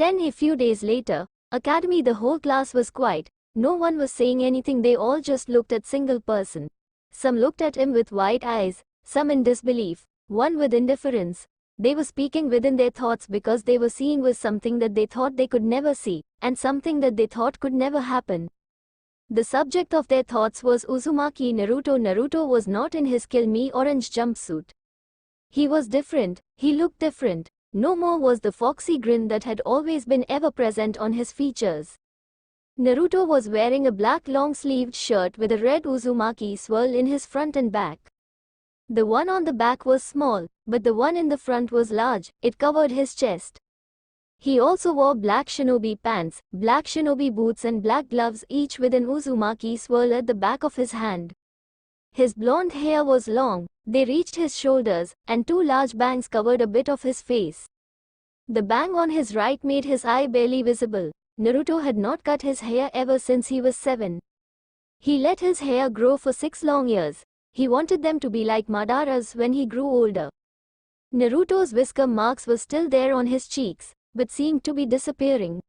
A few days later, academy, the whole class was quiet. No one was saying anything, they all just looked at single person. Some looked at him with wide eyes, some in disbelief, one with indifference. They were speaking within their thoughts because they were seeing was something that they thought they could never see, and something that they thought could never happen. The subject of their thoughts was Uzumaki Naruto. Naruto was not in his kill me orange jumpsuit. He was different, he looked different. No more was the foxy grin that had always been ever present on his features. Naruto was wearing a black long-sleeved shirt with a red Uzumaki swirl in his front and back. The one on the back was small, but the one in the front was large, it covered his chest. He also wore black shinobi pants, black shinobi boots and black gloves, each with an Uzumaki swirl at the back of his hand. His blonde hair was long, they reached his shoulders, and 2 large bangs covered a bit of his face. The bang on his right made his eye barely visible. Naruto had not cut his hair ever since he was 7. He let his hair grow for 6 long years. He wanted them to be like Madara's when he grew older. Naruto's whisker marks were still there on his cheeks, but seemed to be disappearing.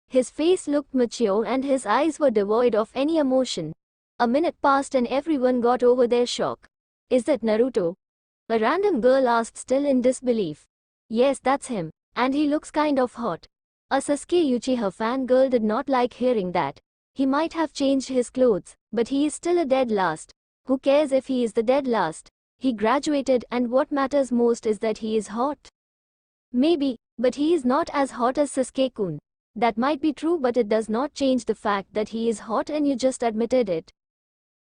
His face looked mature and his eyes were devoid of any emotion. A minute passed and everyone got over their shock. Is that Naruto? A random girl asked, still in disbelief. Yes, that's him. And he looks kind of hot. A Sasuke Uchiha fangirl did not like hearing that. He might have changed his clothes, but he is still a dead last. Who cares if he is the dead last? He graduated and what matters most is that he is hot. Maybe, but he is not as hot as Sasuke-kun. That might be true, but it does not change the fact that he is hot and you just admitted it.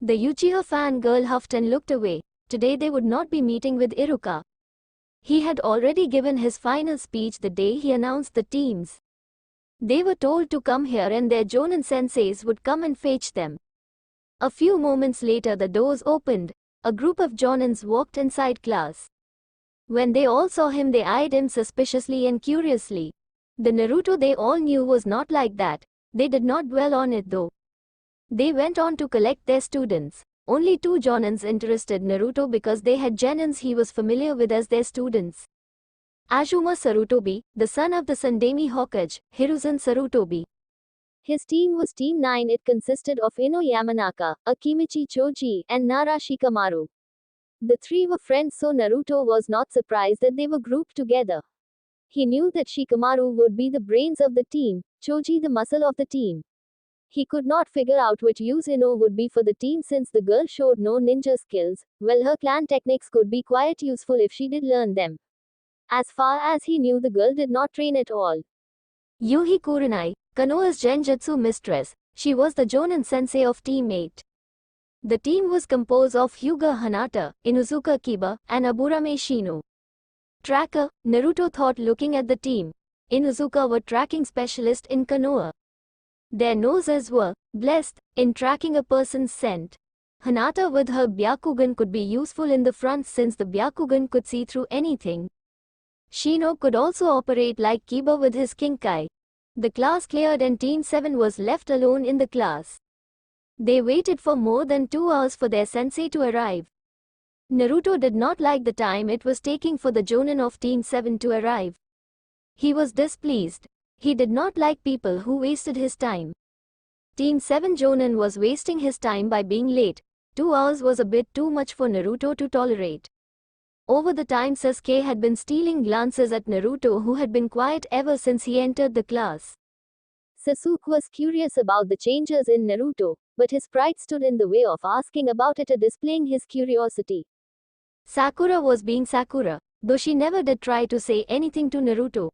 The Uchiha fangirl huffed and looked away. Today they would not be meeting with Iruka. He had already given his final speech the day he announced the teams. They were told to come here and their Jonin senseis would come and fetch them. A few moments later the doors opened. A group of Jonins walked inside class. When they all saw him they eyed him suspiciously and curiously. The Naruto they all knew was not like that. They did not dwell on it though. They went on to collect their students. Only 2 Jonins interested Naruto because they had genins he was familiar with as their students. Azuma Sarutobi, the son of the Sandemi Hokage, Hiruzen Sarutobi. His team was Team 9. It consisted of Ino Yamanaka, Akimichi Choji, and Nara Shikamaru. The three were friends, so Naruto was not surprised that they were grouped together. He knew that Shikamaru would be the brains of the team, Choji the muscle of the team. He could not figure out which use Ino would be for the team since the girl showed no ninja skills, while her clan techniques could be quite useful if she did learn them. As far as he knew, the girl did not train at all. Yuhi Kurenai, Konoha's genjutsu mistress, she was the Jonin sensei of Team 8. The team was composed of Hyuga Hanata, Inuzuka Kiba, and Aburame Shino. Tracker, Naruto thought looking at the team. Inuzuka were tracking specialist in Konoha. Their noses were blessed in tracking a person's scent. Hanata with her Byakugan could be useful in the front since the Byakugan could see through anything. Shino could also operate like Kiba with his Kinkai. The class cleared and Team 7 was left alone in the class. They waited for more than 2 hours for their sensei to arrive. Naruto did not like the time it was taking for the Jonin of Team 7 to arrive. He was displeased. He did not like people who wasted his time. Team 7 Jonin was wasting his time by being late. 2 hours was a bit too much for Naruto to tolerate. Over the time, Sasuke had been stealing glances at Naruto, who had been quiet ever since he entered the class. Sasuke was curious about the changes in Naruto, but his pride stood in the way of asking about it or displaying his curiosity. Sakura was being Sakura, though she never did try to say anything to Naruto.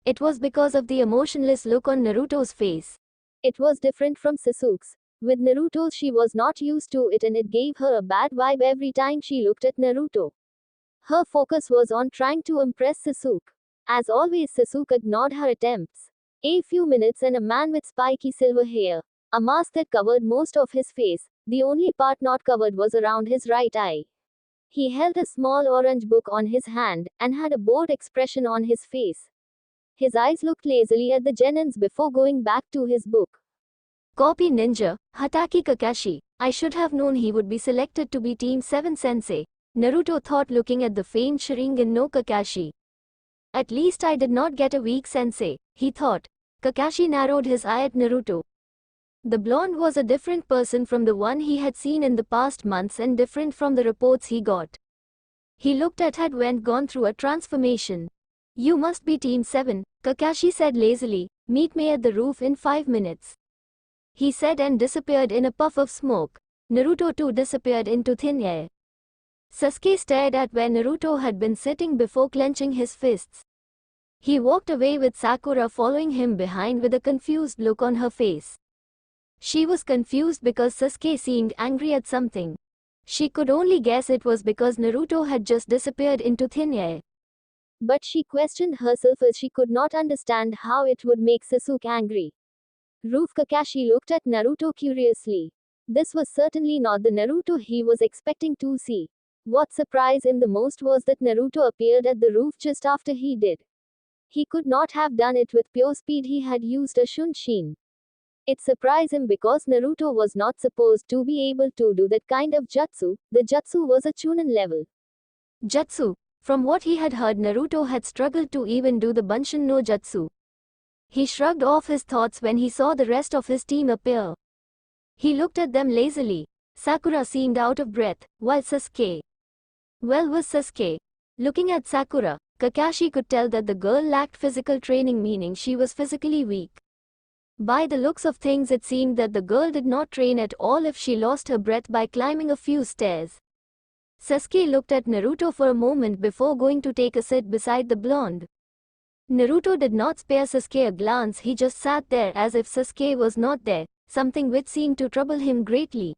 It was because of the emotionless look on Naruto's face. It was different from Sasuke's. With Naruto, she was not used to it and it gave her a bad vibe every time she looked at Naruto. Her focus was on trying to impress Sasuke. As always, Sasuke ignored her attempts. A few minutes and a man with spiky silver hair, a mask that covered most of his face, the only part not covered was around his right eye. He held a small orange book on his hand, and had a bored expression on his face. His eyes looked lazily at the Genins before going back to his book. Copy Ninja, Hatake Kakashi. I should have known he would be selected to be Team 7 Sensei, Naruto thought looking at the famed Sharingan no Kakashi. At least I did not get a weak sensei, he thought. Kakashi narrowed his eye at Naruto. The blonde was a different person from the one he had seen in the past months and different from the reports he got. He looked at had gone through a transformation. You must be Team 7, Kakashi said lazily. Meet me at the roof in 5 minutes. He said and disappeared in a puff of smoke. Naruto too disappeared into thin air. Sasuke stared at where Naruto had been sitting before clenching his fists. He walked away with Sakura following him behind with a confused look on her face. She was confused because Sasuke seemed angry at something. She could only guess it was because Naruto had just disappeared into thin air. But she questioned herself as she could not understand how it would make Sasuke angry. Roof Kakashi looked at Naruto curiously. This was certainly not the Naruto he was expecting to see. What surprised him the most was that Naruto appeared at the roof just after he did. He could not have done it with pure speed, he had used a Shunshin. It surprised him because Naruto was not supposed to be able to do that kind of jutsu. The jutsu was a Chunin level jutsu. From what he had heard, Naruto had struggled to even do the Bunshin no jutsu. He shrugged off his thoughts when he saw the rest of his team appear. He looked at them lazily. Sakura seemed out of breath, while Sasuke was Sasuke. Looking at Sakura, Kakashi could tell that the girl lacked physical training, meaning she was physically weak. By the looks of things, it seemed that the girl did not train at all if she lost her breath by climbing a few stairs. Sasuke looked at Naruto for a moment before going to take a seat beside the blonde. Naruto did not spare Sasuke a glance, he just sat there as if Sasuke was not there, something which seemed to trouble him greatly.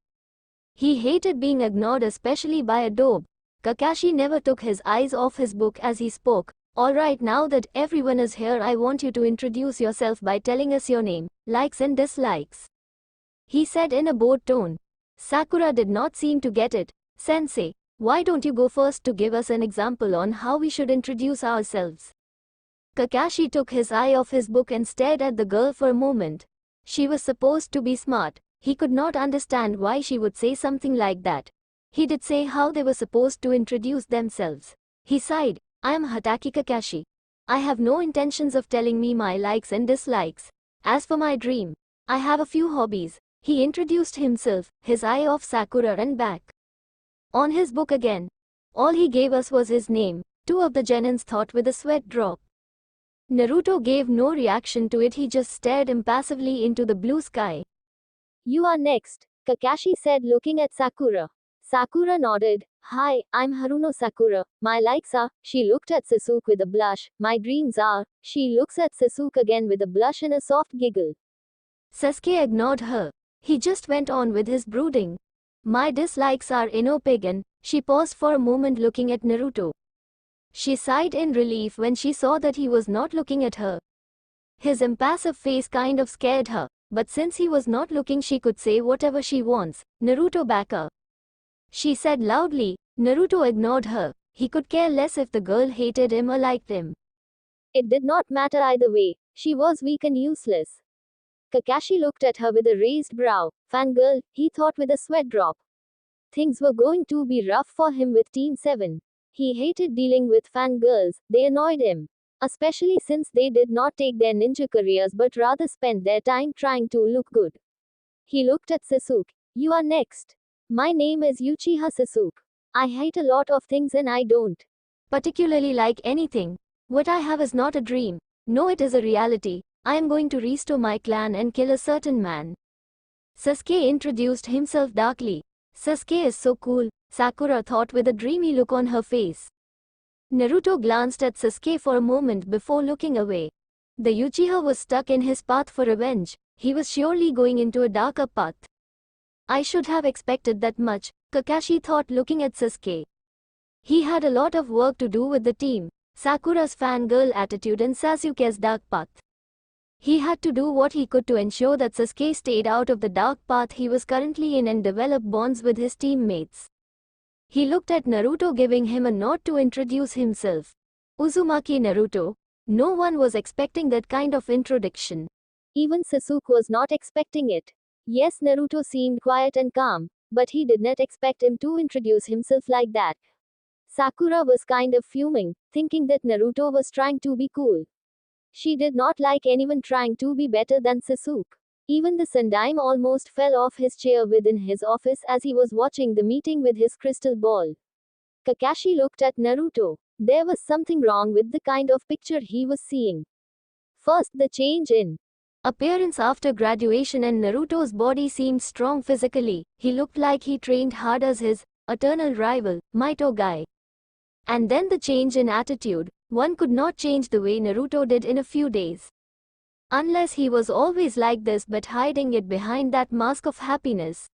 He hated being ignored, especially by a dobe. Kakashi never took his eyes off his book as he spoke. Alright, now that everyone is here, I want you to introduce yourself by telling us your name, likes and dislikes, he said in a bored tone. Sakura did not seem to get it. Sensei, why don't you go first to give us an example on how we should introduce ourselves? Kakashi took his eye off his book and stared at the girl for a moment. She was supposed to be smart. He could not understand why she would say something like that. He did say how they were supposed to introduce themselves. He sighed. I am Hatake Kakashi. I have no intentions of telling me my likes and dislikes. As for my dream, I have a few hobbies. He introduced himself, his eye off Sakura and back. On his book again. All he gave us was his name. Two of the genins thought with a sweat drop. Naruto gave no reaction to it, he just stared impassively into the blue sky. You are next, Kakashi said looking at Sakura. Sakura nodded. Hi, I'm Haruno Sakura. My likes are, she looked at Sasuke with a blush. My dreams are, she looks at Sasuke again with a blush and a soft giggle. Sasuke ignored her. He just went on with his brooding. My dislikes are Inopagan. She paused for a moment looking at Naruto. She sighed in relief when she saw that he was not looking at her. His impassive face kind of scared her, but since he was not looking she could say whatever she wants. Naruto Baka, she said loudly. Naruto ignored her. He could care less if the girl hated him or liked him. It did not matter either way. She was weak and useless. Kakashi looked at her with a raised brow. Fangirl, he thought with a sweat drop. Things were going to be rough for him with Team 7. He hated dealing with fangirls, they annoyed him. Especially since they did not take their ninja careers but rather spent their time trying to look good. He looked at Sasuke. You are next. My name is Uchiha Sasuke. I hate a lot of things and I don't particularly like anything. What I have is not a dream. No, it is a reality. I am going to restore my clan and kill a certain man. Sasuke introduced himself darkly. Sasuke is so cool, Sakura thought with a dreamy look on her face. Naruto glanced at Sasuke for a moment before looking away. The Uchiha was stuck in his path for revenge. He was surely going into a darker path. I should have expected that much, Kakashi thought looking at Sasuke. He had a lot of work to do with the team, Sakura's fangirl attitude and Sasuke's dark path. He had to do what he could to ensure that Sasuke stayed out of the dark path he was currently in and develop bonds with his teammates. He looked at Naruto giving him a nod to introduce himself. Uzumaki Naruto. No one was expecting that kind of introduction. Even Sasuke was not expecting it. Yes, Naruto seemed quiet and calm, but he did not expect him to introduce himself like that. Sakura was kind of fuming, thinking that Naruto was trying to be cool. She did not like anyone trying to be better than Sasuke. Even the Sandaime almost fell off his chair within his office as he was watching the meeting with his crystal ball. Kakashi looked at Naruto. There was something wrong with the kind of picture he was seeing. First, the change in appearance after graduation and Naruto's body seemed strong physically. He looked like he trained hard as his eternal rival, Mito guy. And then the change in attitude. One could not change the way Naruto did in a few days. Unless he was always like this but hiding it behind that mask of happiness.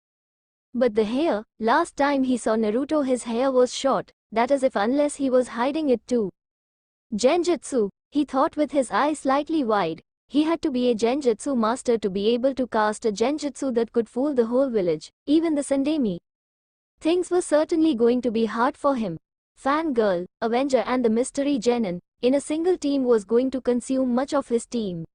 But the hair, last time he saw Naruto his hair was short, that is if unless he was hiding it too. Genjutsu, he thought with his eyes slightly wide. He had to be a genjutsu master to be able to cast a genjutsu that could fool the whole village, even the Sandaime. Things were certainly going to be hard for him. Fangirl, Avenger and the Mystery Genin, in a single team was going to consume much of his team.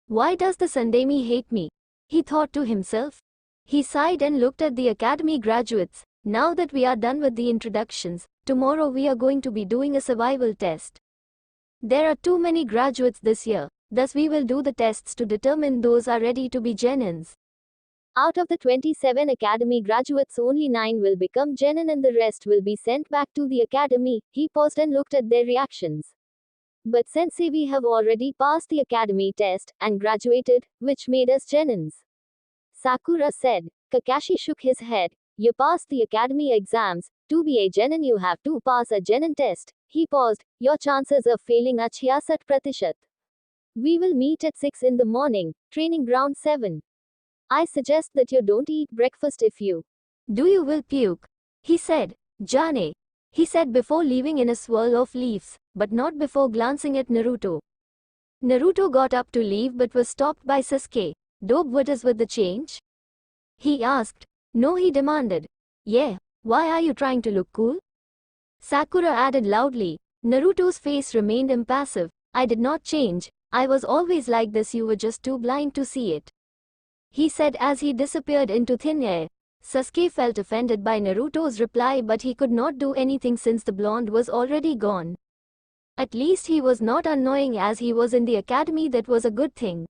Why does the Sandaime hate me? He thought to himself. He sighed and looked at the academy graduates. Now that we are done with the introductions, tomorrow we are going to be doing a survival test. There are too many graduates this year, thus we will do the tests to determine those are ready to be Genins. Out of the 27 academy graduates, only 9 will become Genin and the rest will be sent back to the academy. He paused and looked at their reactions. But sensei, we have already passed the academy test and graduated, which made us Genins. Sakura said. Kakashi shook his head. You passed the academy exams. To be a Genin you have to pass a Genin test. He paused. Your chances of failing are 66%. We will meet at 6 in the morning, training ground 7. I suggest that you don't eat breakfast if you do you will puke. He said. Jane. He said before leaving in a swirl of leaves, but not before glancing at Naruto. Naruto got up to leave but was stopped by Sasuke. Dope, what is with the change? He asked. No, he demanded. Yeah, why are you trying to look cool? Sakura added loudly. Naruto's face remained impassive. I did not change. I was always like this, you were just too blind to see it. He said as he disappeared into thin air. Sasuke felt offended by Naruto's reply but he could not do anything since the blonde was already gone. At least he was not annoying as he was in the academy, that was a good thing.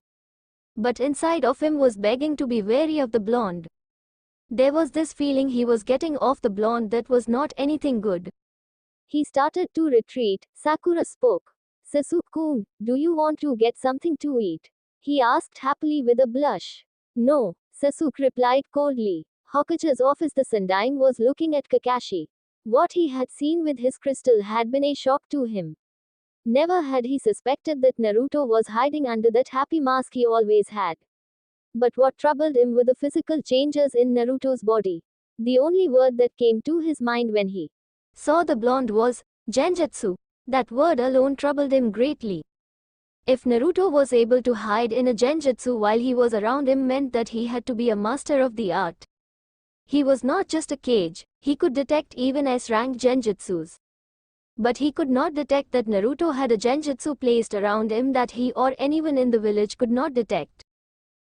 But inside of him was begging to be wary of the blonde. There was this feeling he was getting off the blonde that was not anything good. He started to retreat. Sakura spoke. Sasuke-kun, do you want to get something to eat? He asked happily with a blush. No, Sasuke replied coldly. Hokage's office. The Sundime was looking at Kakashi. What he had seen with his crystal had been a shock to him. Never had he suspected that Naruto was hiding under that happy mask he always had. But what troubled him were the physical changes in Naruto's body. The only word that came to his mind when he saw the blonde was genjutsu. That word alone troubled him greatly. If Naruto was able to hide in a genjutsu while he was around him meant that he had to be a master of the art. He was not just a cage, he could detect even S-rank genjutsus. But he could not detect that Naruto had a genjutsu placed around him that he or anyone in the village could not detect.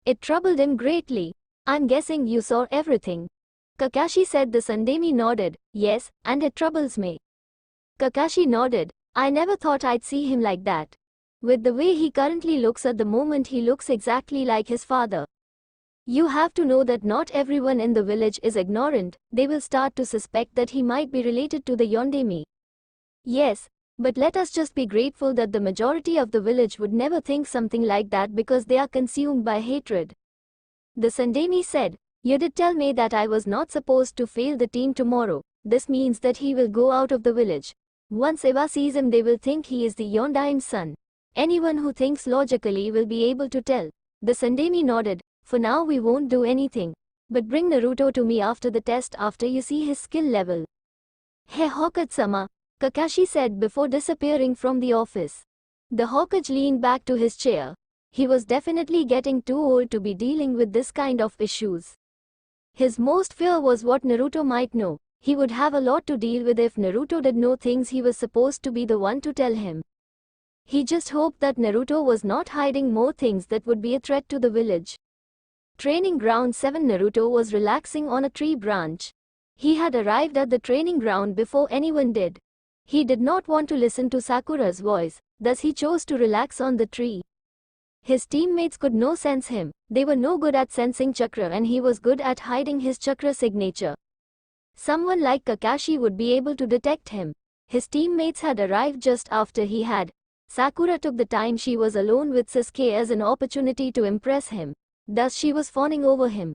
It troubled him greatly. I'm guessing you saw everything. Kakashi said. The Sundame nodded. Yes, and it troubles me. Kakashi nodded. I never thought I'd see him like that. With the way he currently looks at the moment, he looks exactly like his father. You have to know that not everyone in the village is ignorant. They will start to suspect that he might be related to the Yondaime. Yes, but let us just be grateful that the majority of the village would never think something like that because they are consumed by hatred. The Sundame said, you did tell me that I was not supposed to fail the team tomorrow. This means that he will go out of the village. Once Eva sees him, they will think he is the Yondaime's son. Anyone who thinks logically will be able to tell. The Sundame nodded. For now we won't do anything. But bring Naruto to me after the test after you see his skill level. Hey Hokage-sama, Kakashi said before disappearing from the office. The Hokage leaned back to his chair. He was definitely getting too old to be dealing with this kind of issues. His most fear was what Naruto might know. He would have a lot to deal with if Naruto did know things he was supposed to be the one to tell him. He just hoped that Naruto was not hiding more things that would be a threat to the village. Training Ground 7. Naruto was relaxing on a tree branch. He had arrived at the training ground before anyone did. He did not want to listen to Sakura's voice, thus he chose to relax on the tree. His teammates could no sense him. They were no good at sensing chakra and he was good at hiding his chakra signature. Someone like Kakashi would be able to detect him. His teammates had arrived just after he had. Sakura took the time she was alone with Sasuke as an opportunity to impress him. Thus she was fawning over him.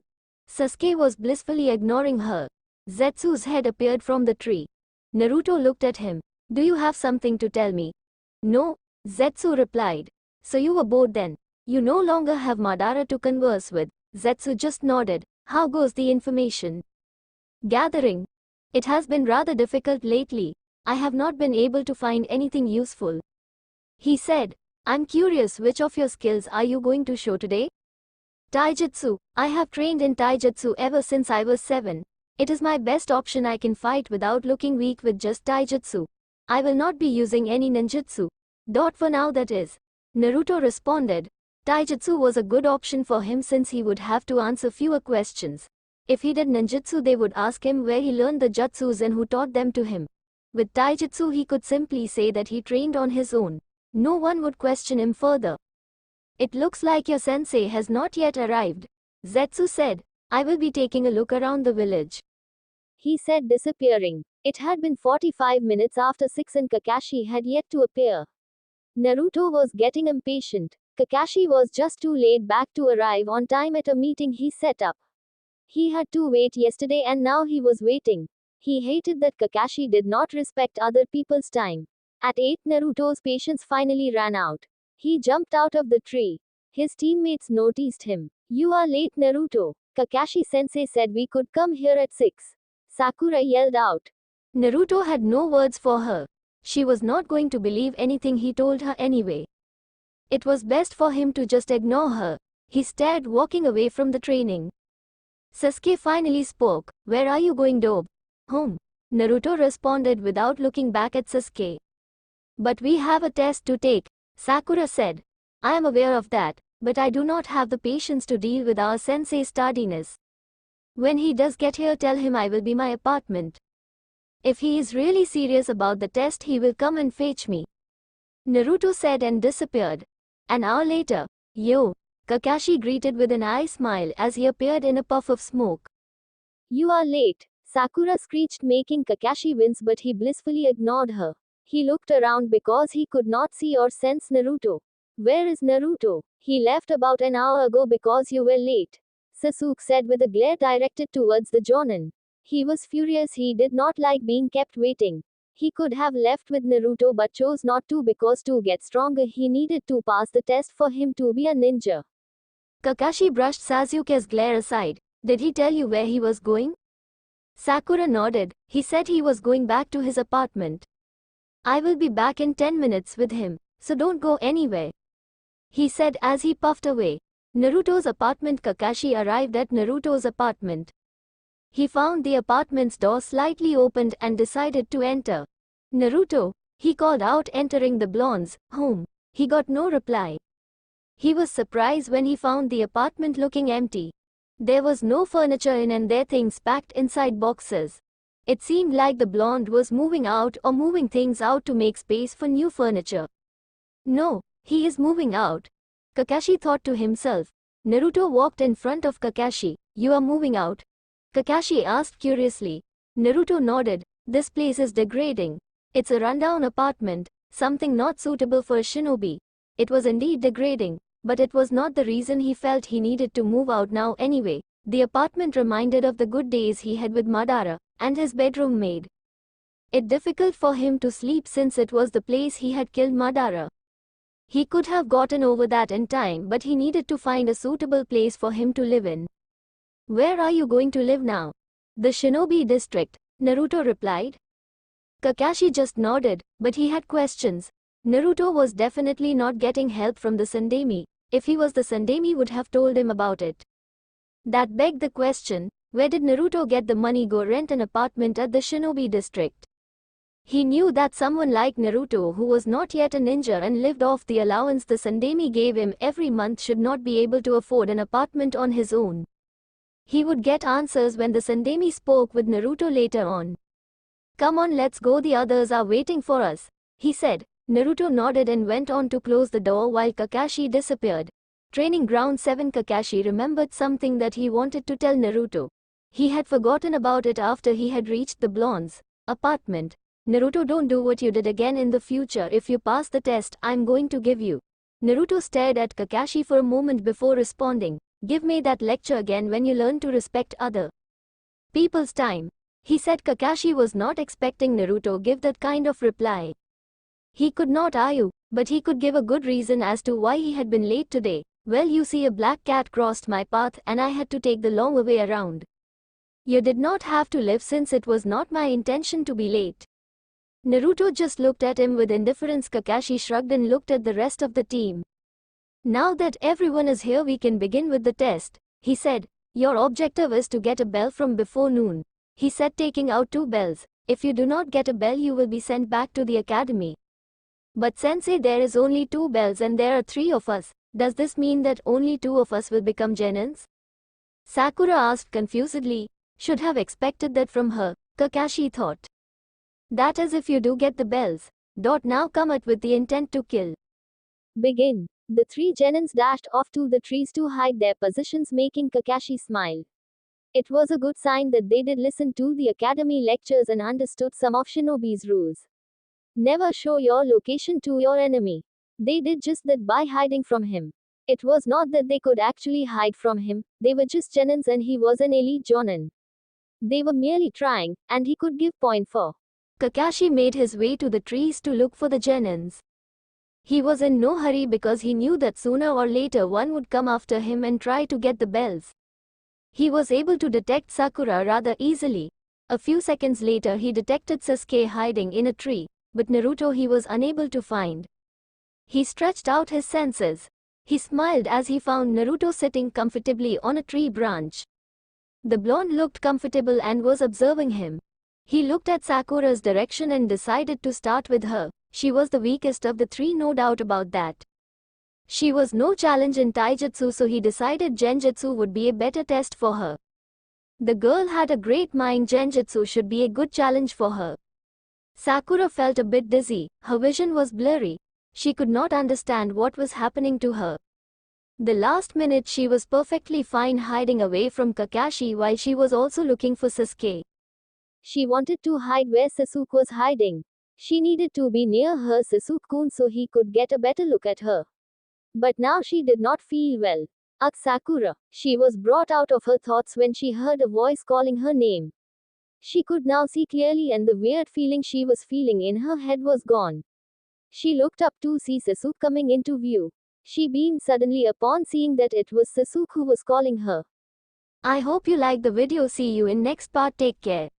Sasuke was blissfully ignoring her. Zetsu's head appeared from the tree. Naruto looked at him. Do you have something to tell me? No, Zetsu replied. So you were bored then. You no longer have Madara to converse with. Zetsu just nodded. How goes the information gathering? It has been rather difficult lately. I have not been able to find anything useful. He said, I'm curious, which of your skills are you going to show today? Taijutsu. I have trained in Taijutsu ever since I was 7. It is my best option. I can fight without looking weak with just Taijutsu. I will not be using any ninjutsu. For now, that is. Naruto responded. Taijutsu was a good option for him since he would have to answer fewer questions. If he did ninjutsu, they would ask him where he learned the jutsus and who taught them to him. With Taijutsu, he could simply say that he trained on his own. No one would question him further. It looks like your sensei has not yet arrived. Zetsu said, I will be taking a look around the village. He said, disappearing. It had been 45 minutes after 6 and Kakashi had yet to appear. Naruto was getting impatient. Kakashi was just too laid back to arrive on time at a meeting he set up. He had to wait yesterday and now he was waiting. He hated that Kakashi did not respect other people's time. At 8, Naruto's patience finally ran out. He jumped out of the tree. His teammates noticed him. You are late, Naruto. Kakashi-sensei said we could come here at 6. Sakura yelled out. Naruto had no words for her. She was not going to believe anything he told her anyway. It was best for him to just ignore her. He stared, walking away from the training. Sasuke finally spoke. Where are you going, Dobe? Home. Naruto responded without looking back at Sasuke. But we have a test to take, Sakura said. I am aware of that, but I do not have the patience to deal with our sensei's tardiness. When he does get here, tell him I will be my apartment. If he is really serious about the test, he will come and fetch me. Naruto said and disappeared. An hour later. Yo, Kakashi greeted with an eye smile as he appeared in a puff of smoke. You are late, Sakura screeched, making Kakashi wince, but he blissfully ignored her. He looked around because he could not see or sense Naruto. Where is Naruto? He left about an hour ago because you were late, Sasuke said with a glare directed towards the Jonin. He was furious. He did not like being kept waiting. He could have left with Naruto but chose not to because to get stronger he needed to pass the test for him to be a ninja. Kakashi brushed Sasuke's glare aside. Did he tell you where he was going? Sakura nodded. He said he was going back to his apartment. I will be back in 10 minutes with him, so don't go anywhere, he said as he puffed away. Naruto's apartment. Kakashi arrived at Naruto's apartment. He found the apartment's door slightly opened and decided to enter. Naruto, he called out, entering the blonde's home. He got no reply. He was surprised when he found the apartment looking empty. There was no furniture in and their things packed inside boxes. It seemed like the blonde was moving out or moving things out to make space for new furniture. No, he is moving out, Kakashi thought to himself. Naruto walked in front of Kakashi. You are moving out? Kakashi asked curiously. Naruto nodded. This place is degrading. It's a rundown apartment, something not suitable for a shinobi. It was indeed degrading, but it was not the reason he felt he needed to move out now anyway. The apartment reminded of the good days he had with Madara, and his bedroom made it difficult for him to sleep since it was the place he had killed Madara. He could have gotten over that in time, but he needed to find a suitable place for him to live in. Where are you going to live now? The Shinobi district, Naruto replied. Kakashi just nodded, but he had questions. Naruto was definitely not getting help from the Sandemi. If he was the Sandemi would have told him about it. That begged the question, where did Naruto get the money go rent an apartment at the Shinobi district? He knew that someone like Naruto, who was not yet a ninja and lived off the allowance the Sandemi gave him every month, should not be able to afford an apartment on his own. He would get answers when the Sandemi spoke with Naruto later on. Come on, let's go, the others are waiting for us, he said. Naruto nodded and went on to close the door while Kakashi disappeared. Training Ground 7. Kakashi remembered something that he wanted to tell Naruto. He had forgotten about it after he had reached the blonde's apartment. Naruto, don't do what you did again in the future. If you pass the test, I'm going to give you. Naruto stared at Kakashi for a moment before responding. Give me that lecture again when you learn to respect other people's time, he said. Kakashi was not expecting Naruto give that kind of reply. He could not argue, but he could give a good reason as to why he had been late today. Well, you see, a black cat crossed my path and I had to take the long way around. You did not have to leave since it was not my intention to be late. Naruto just looked at him with indifference. Kakashi shrugged and looked at the rest of the team. Now that everyone is here, we can begin with the test, he said. Your objective is to get a bell from before noon, he said, taking out 2 bells. If you do not get a bell, you will be sent back to the academy. But sensei, there is only 2 bells and there are 3 of us. Does this mean that only 2 of us will become genins? Sakura asked confusedly. Should have expected that from her, Kakashi thought. That is, if you do get the bells. Now come out with the intent to kill. Begin. The 3 genins dashed off to the trees to hide their positions, making Kakashi smile. It was a good sign that they did listen to the academy lectures and understood some of Shinobi's rules. Never show your location to your enemy. They did just that by hiding from him. It was not that they could actually hide from him, they were just genins and he was an elite jonin. They were merely trying, and he could give point for. Kakashi made his way to the trees to look for the genins. He was in no hurry because he knew that sooner or later one would come after him and try to get the bells. He was able to detect Sakura rather easily. A few seconds later he detected Sasuke hiding in a tree, but Naruto he was unable to find. He stretched out his senses. He smiled as he found Naruto sitting comfortably on a tree branch. The blonde looked comfortable and was observing him. He looked at Sakura's direction and decided to start with her. She was the weakest of the 3, no doubt about that. She was no challenge in taijutsu, so he decided genjutsu would be a better test for her. The girl had a great mind. Genjutsu should be a good challenge for her. Sakura felt a bit dizzy. Her vision was blurry. She could not understand what was happening to her. The last minute she was perfectly fine hiding away from Kakashi while she was also looking for Sasuke. She wanted to hide where Sasuke was hiding. She needed to be near her Sasuke-kun so he could get a better look at her. But now she did not feel well. Ugh, Sakura. She was brought out of her thoughts when she heard a voice calling her name. She could now see clearly and the weird feeling she was feeling in her head was gone. She looked up to see Sasuke coming into view. She beamed suddenly upon seeing that it was Sasuke who was calling her. I hope you liked the video. See you in next part. Take care.